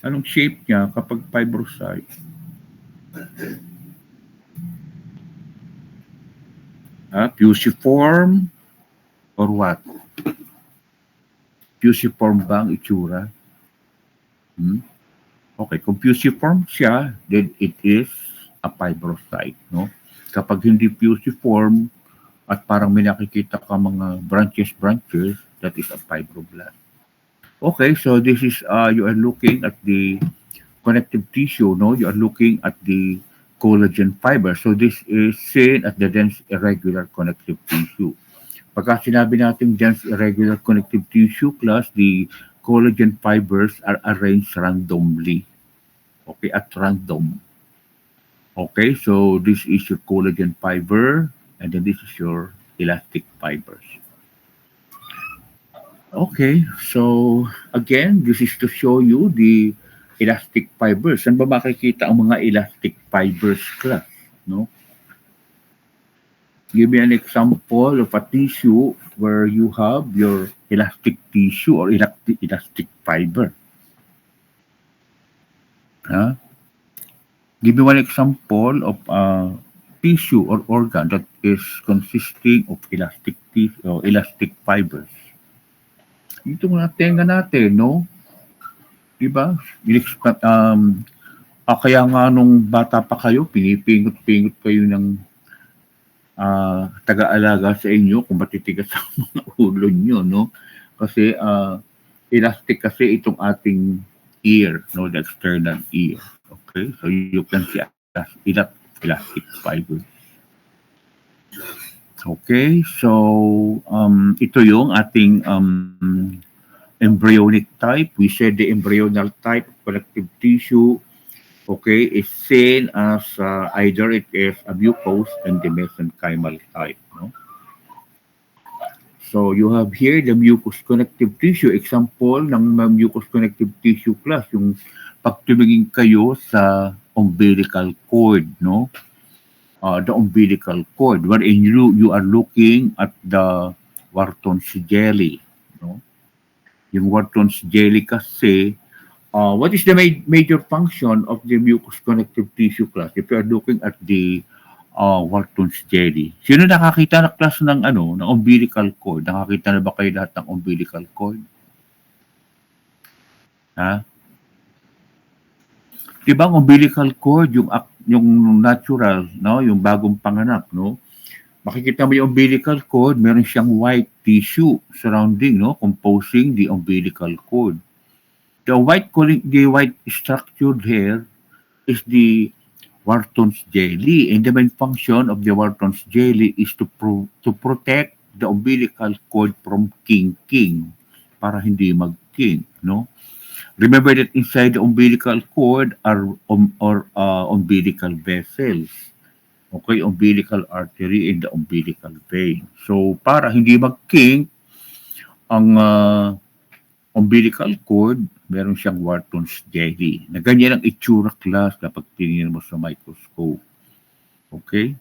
Anong shape niya kapag fibrocyte? Fusiform or what? Fusiform ba ang itsura? Okay, kung fusiform siya, then it is a fibrocyte, no? Kapag hindi fusiform at parang may nakikita ka mga branches, that is a fibroblast. Okay, so this is, you are looking at the connective tissue, no? You are looking at the collagen fiber. So this is seen at the dense irregular connective tissue. Pagka sinabi natin dense irregular connective tissue class, the collagen fibers are arranged randomly. Okay, at random. Okay, so this is your collagen fiber and then this is your elastic fibers. Okay, so again, this is to show you the elastic fibers. Saan ba makikita ang mga elastic fibers, class? No? Give me an example of a tissue where you have your elastic tissue or elastic fiber. Give me one example of a tissue or organ that is consisting of elastic tissue or elastic fibers. Ito mga tenga natin, no? Diba? Kaya nga nung bata pa kayo, pinipingot-pingot kayo ng taga-alaga sa inyo kung matitigas ang mga ulo nyo, no? Kasi elastic kasi itong ating ear, no? The external ear. Okay? So you can see elastic fibers. Okay, so ito yung ating embryonic type. We said the embryonal type of connective tissue, okay, is seen as either it is a mucous and the mesenchymal type. No? So you have here the mucous connective tissue. Example ng mucous connective tissue class, yung pag tumingin kayo sa umbilical cord, no? The umbilical cord, wherein you are looking at the Wharton's jelly. No? Yung Wharton's jelly kasi, what is the major function of the mucous connective tissue class? If you are looking at the Wharton's jelly. Sino nakakita na class ng ng umbilical cord? Nakakita na ba kayo lahat ng umbilical cord? Di ba ang umbilical cord, yung natural, no? Yung bagong panganak, no? Makikita mo yung umbilical cord, meron siyang white tissue surrounding, no? Composing the umbilical cord. The white structured hair is the Wharton's jelly, and the main function of the Wharton's jelly is to protect the umbilical cord from kinking, para hindi mag-kink, no? Remember that inside the umbilical cord are umbilical vessels. Okay, umbilical artery and the umbilical vein. So, para hindi mag-kink ang umbilical cord, meron siyang Wharton's jelly. Na ganyan ang itsura class kapag tinignan mo sa microscope. Okay?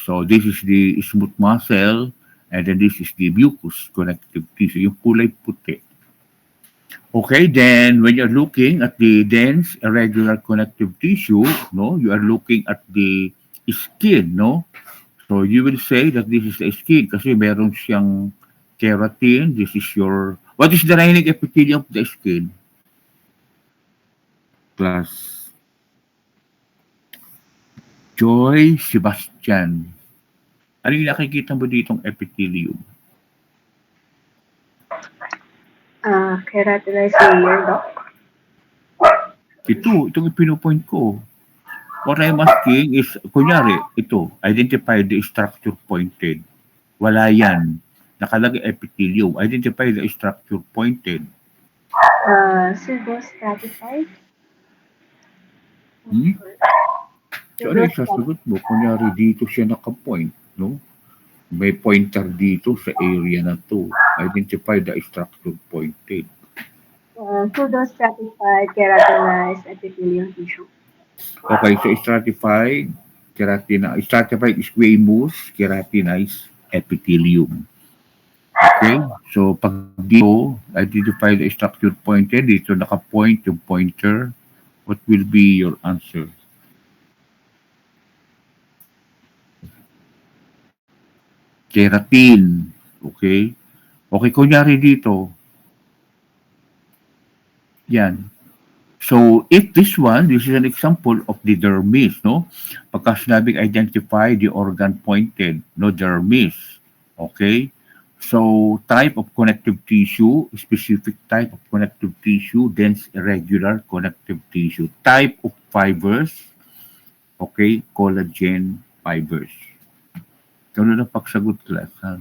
So, this is the smooth muscle and then this is the mucous connective tissue, yung kulay puti. Okay, then when you're looking at the dense irregular connective tissue, no, you are looking at the skin, no? So you will say that this is the skin kasi meron siyang keratin. This is what is the lining epithelium of the skin? Class. Joy Sebastian. Ano yung nakikita mo ditong epithelium? Keratinized layer, Doc. Itong pinupoint ko. What I'm asking is, kunyari, ito, identify the structure pointed. Wala yan. Nakalagay epithelium. Identify the structure pointed. Pseudostratified. So, ano yung sasagot mo? Kunyari, dito siya nakapoint, no? May pointer dito sa area na to. Identify the structure pointed. Pseudostratified keratinized epithelial tissue. Okay, so stratified squamous keratinized epithelium. Okay, so pag dito, identify the structure pointed, dito naka-point yung pointer, what will be your answer? Keratin. Okay? Okay, kunyari dito. Yan. So, if this is an example of the dermis, no? Pagka sinabing identify the organ pointed, no, dermis. Okay? So, type of connective tissue, specific type of connective tissue, dense irregular connective tissue. Type of fibers, okay, collagen fibers. Ano na pagsagot class, ha?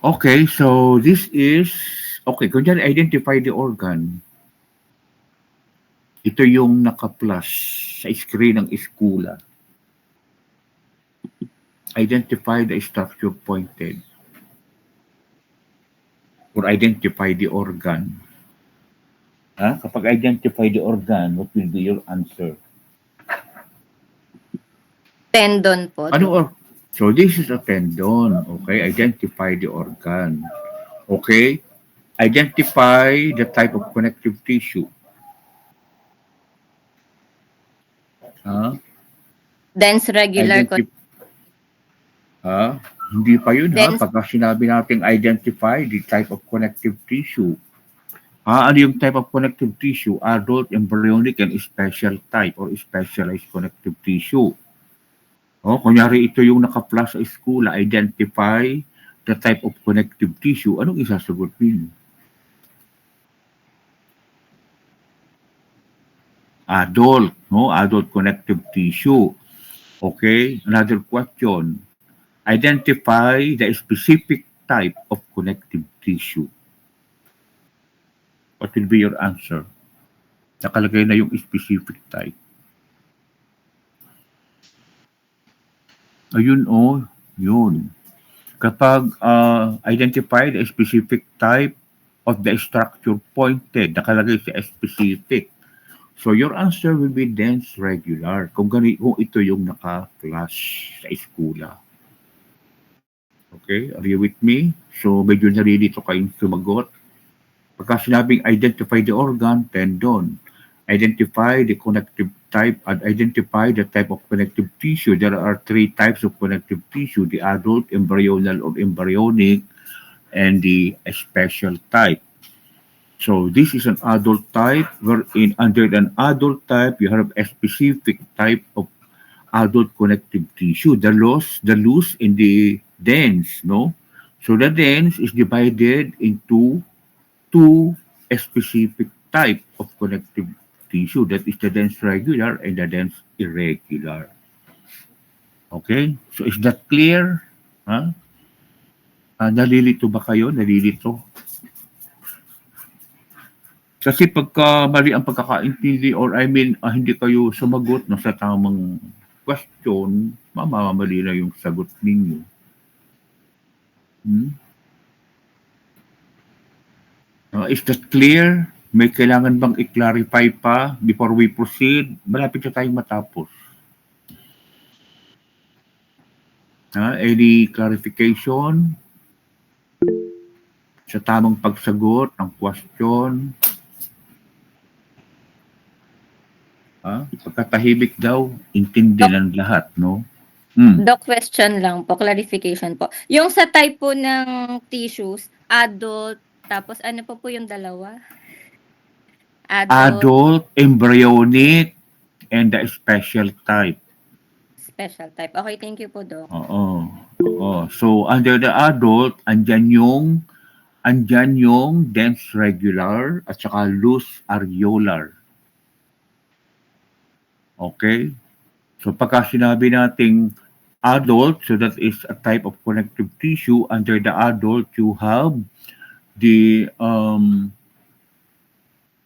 Okay, so this is, okay, kung dyan identify the organ, ito yung naka-plus sa screen ng eskula. Identify the structure pointed. Or identify the organ. Ha? Kapag identify the organ, what will be your answer? Tendon po. Ano So this is a tendon. Okay, identify the organ. Okay, identify the type of connective tissue. Dense regular Hindi pa yun, Dense. Pagka sinabi natin identify the type of connective tissue. Ano yung type of connective tissue? Adult, embryonic, and special type or specialized connective tissue. Kunyari ito yung naka-plus sa school, identify the type of connective tissue. Anong isasagot ninyo? Adult, no? Adult connective tissue. Okay, another question. Identify the specific type of connective tissue. What will be your answer? Nakalagay na yung specific type. Ayun, yun. Kapag identified a specific type of the structure pointed, nakalagay sa specific. So your answer will be dense regular. Kung ito yung naka-flash sa eskula. Okay, are you with me? So medyo narilito kayong sumagot. Pagka sinabing identify the organ, tendon. Identify the connective type and identify the type of connective tissue. There are 3 types of connective tissue, the adult, embryonal, or embryonic, and the special type. So this is an adult type, wherein under an adult type, you have a specific type of adult connective tissue, the loose and the dense, no? So the dense is divided into two specific type of connective tissue. That is the dense regular and the dense irregular. Okay? So is that clear? Huh? Nalilito ba kayo? Nalilito? Kasi pagka mali ang pagkakaintindi or hindi kayo sumagot no, sa tamang question, mamamali na yung sagot ninyo. Is that clear? May kailangan bang i-clarify pa before we proceed? Malapit na tayong matapos. Any clarification sa tamang pagsagot ng question? Pagkatahimik daw, intindi ng lahat, no? Doc, question lang po, clarification po. Yung sa type po ng tissues, adult, tapos ano po yung dalawa? Adult, embryonic, and the special type. Special type. Okay, thank you po, Doc. Oo. So, under the adult, andyan yung dense regular at saka loose areolar. Okay? So, pagka sinabi nating adult, so that is a type of connective tissue. Under the adult, you have the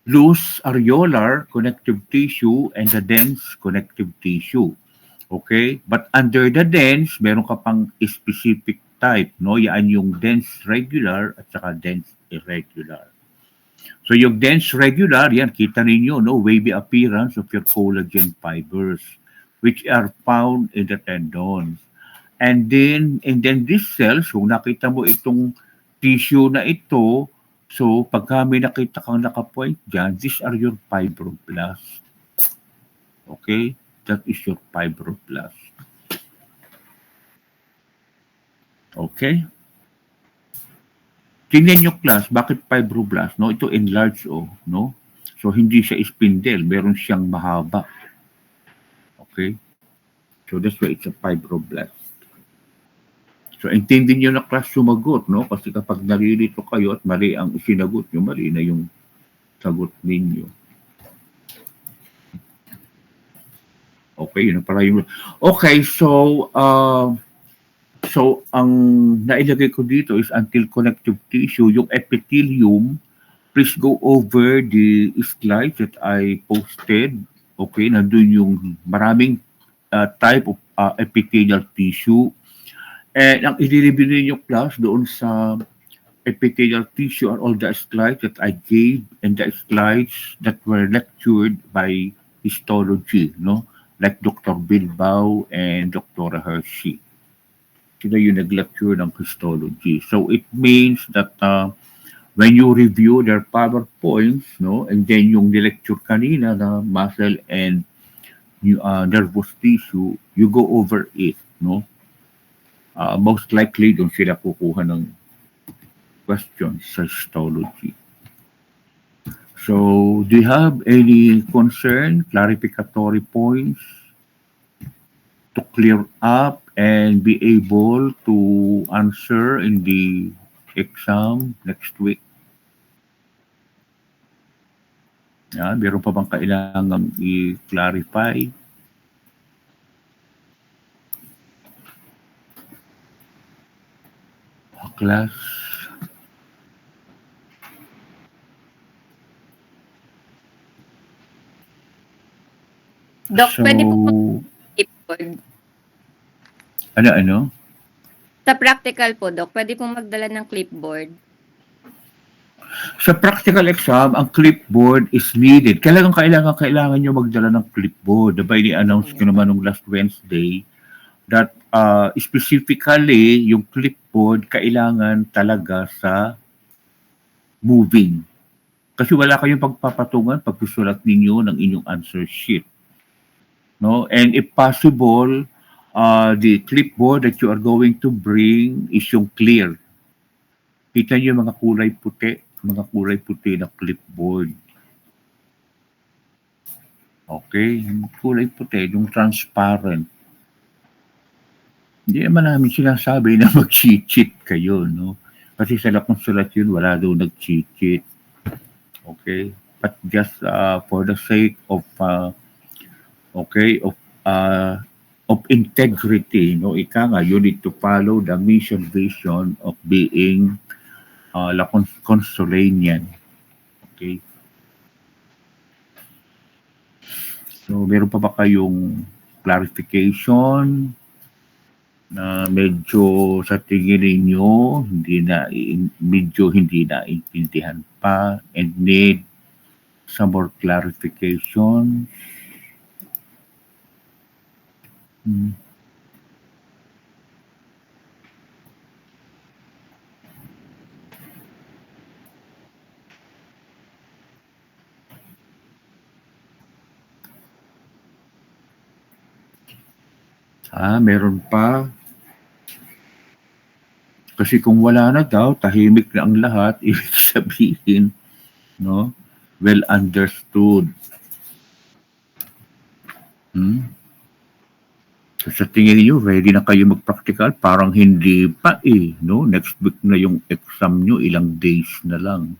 loose areolar connective tissue and the dense connective tissue. Okay? But under the dense, meron ka pang specific type, no? Yan yung dense regular at saka dense irregular. So yung dense regular, yan, kita ninyo, no? Wavy appearance of your collagen fibers, which are found in the tendons. And then these cells, kung nakita mo itong tissue na ito, so pagka may nakita kang nakapoint dyan, these are your fibroblasts. Okay? That is your fibroblast. Okay? Tingnan nyo class, bakit fibroblast? No? Ito enlarged, no? So, hindi siya spindle. Meron siyang mahaba. Okay? So, that's why it's a fibroblast. So, intindi nyo na class sumagot, no? Kasi kapag narilito kayo at mali ang sinagot nyo, mali na yung sagot ninyo. Okay, yun pala yung... Okay, so ang nailagay ko dito is until connective tissue, yung epithelium. Please go over the slide that I posted. Okay, nandun yung maraming type of epithelial tissue. And ang i-review ninyo class doon sa epithelial tissue are all the slides that I gave and the slides that were lectured by histology, no? Like Dr. Bilbao and Dr. Hershey. Sila yung nag-lecture ng histology. So it means that when you review their PowerPoints, no, and then yung nilecture kanina na muscle and nervous tissue, you go over it, no? Most likely, doon sila kukuha ng questions sa histology. So, do you have any concern, clarificatory points to clear up and be able to answer in the exam next week? Meron pa bang kailangan i-clarify? Class? Doc, pwede po mag-clipboard. Ano? Sa practical po, Doc, pwede po magdala ng clipboard. Sa practical exam, ang clipboard is needed. Kailangan nyo magdala ng clipboard. Diba, i-announce ko naman nung last Wednesday that specifically, yung clipboard kailangan talaga sa moving. Kasi wala kayong pagpapatungan pag susulat ninyo ng inyong answer sheet. No? And if possible, the clipboard that you are going to bring is yung clear. Kita niyo yung mga kulay puti, mga kulay puti na clipboard. Okay, yung kulay puti, yung transparent. Hindi naman namin sinasabi na mag-cheat kayo, no? Kasi sa lahat yun, wala daw nag-cheat. Okay? But just for the sake of, of integrity, no? Ika nga, you need to follow the mission vision of being La Consolanian. Okay? So, meron pa ba kayong clarification na medyo sa tingin ninyo medyo hindi naintindihan pa and need some more clarification? Meron pa. Kasi kung wala na daw, tahimik na ang lahat, ibig sabihin, no? Well understood. So sa tingin niyo, ready na kayo mag-practical? Parang hindi pa no? Next week na yung exam nyo, ilang days na lang.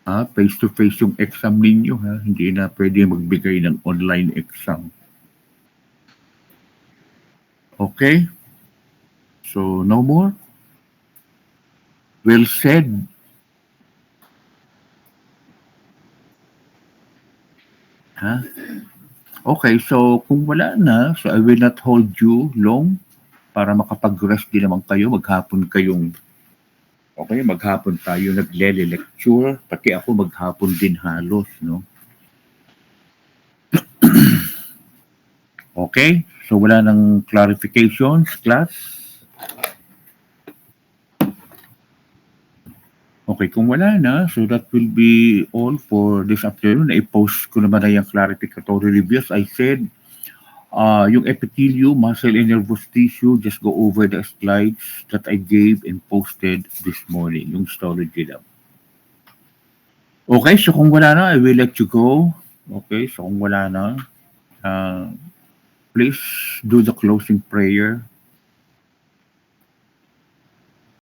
Face-to-face yung exam ninyo, ha? Hindi na pwede magbigay ng online exam. Okay? So, no more? Well said. Okay, so kung wala na, so I will not hold you long para makapag-rest din naman kayo. Maghapon tayo nagle-lecture. Pati ako maghapon din halos, no? Okay? So wala nang clarifications, class? Okay, kung wala na, so that will be all for this afternoon. I-post ko naman na yung clarificatory reviews. I said, yung epithelium, muscle and nervous tissue, just go over the slides that I gave and posted this morning, yung histology lab. Okay, so kung wala na, I will let you go. Okay, so kung wala na, please do the closing prayer.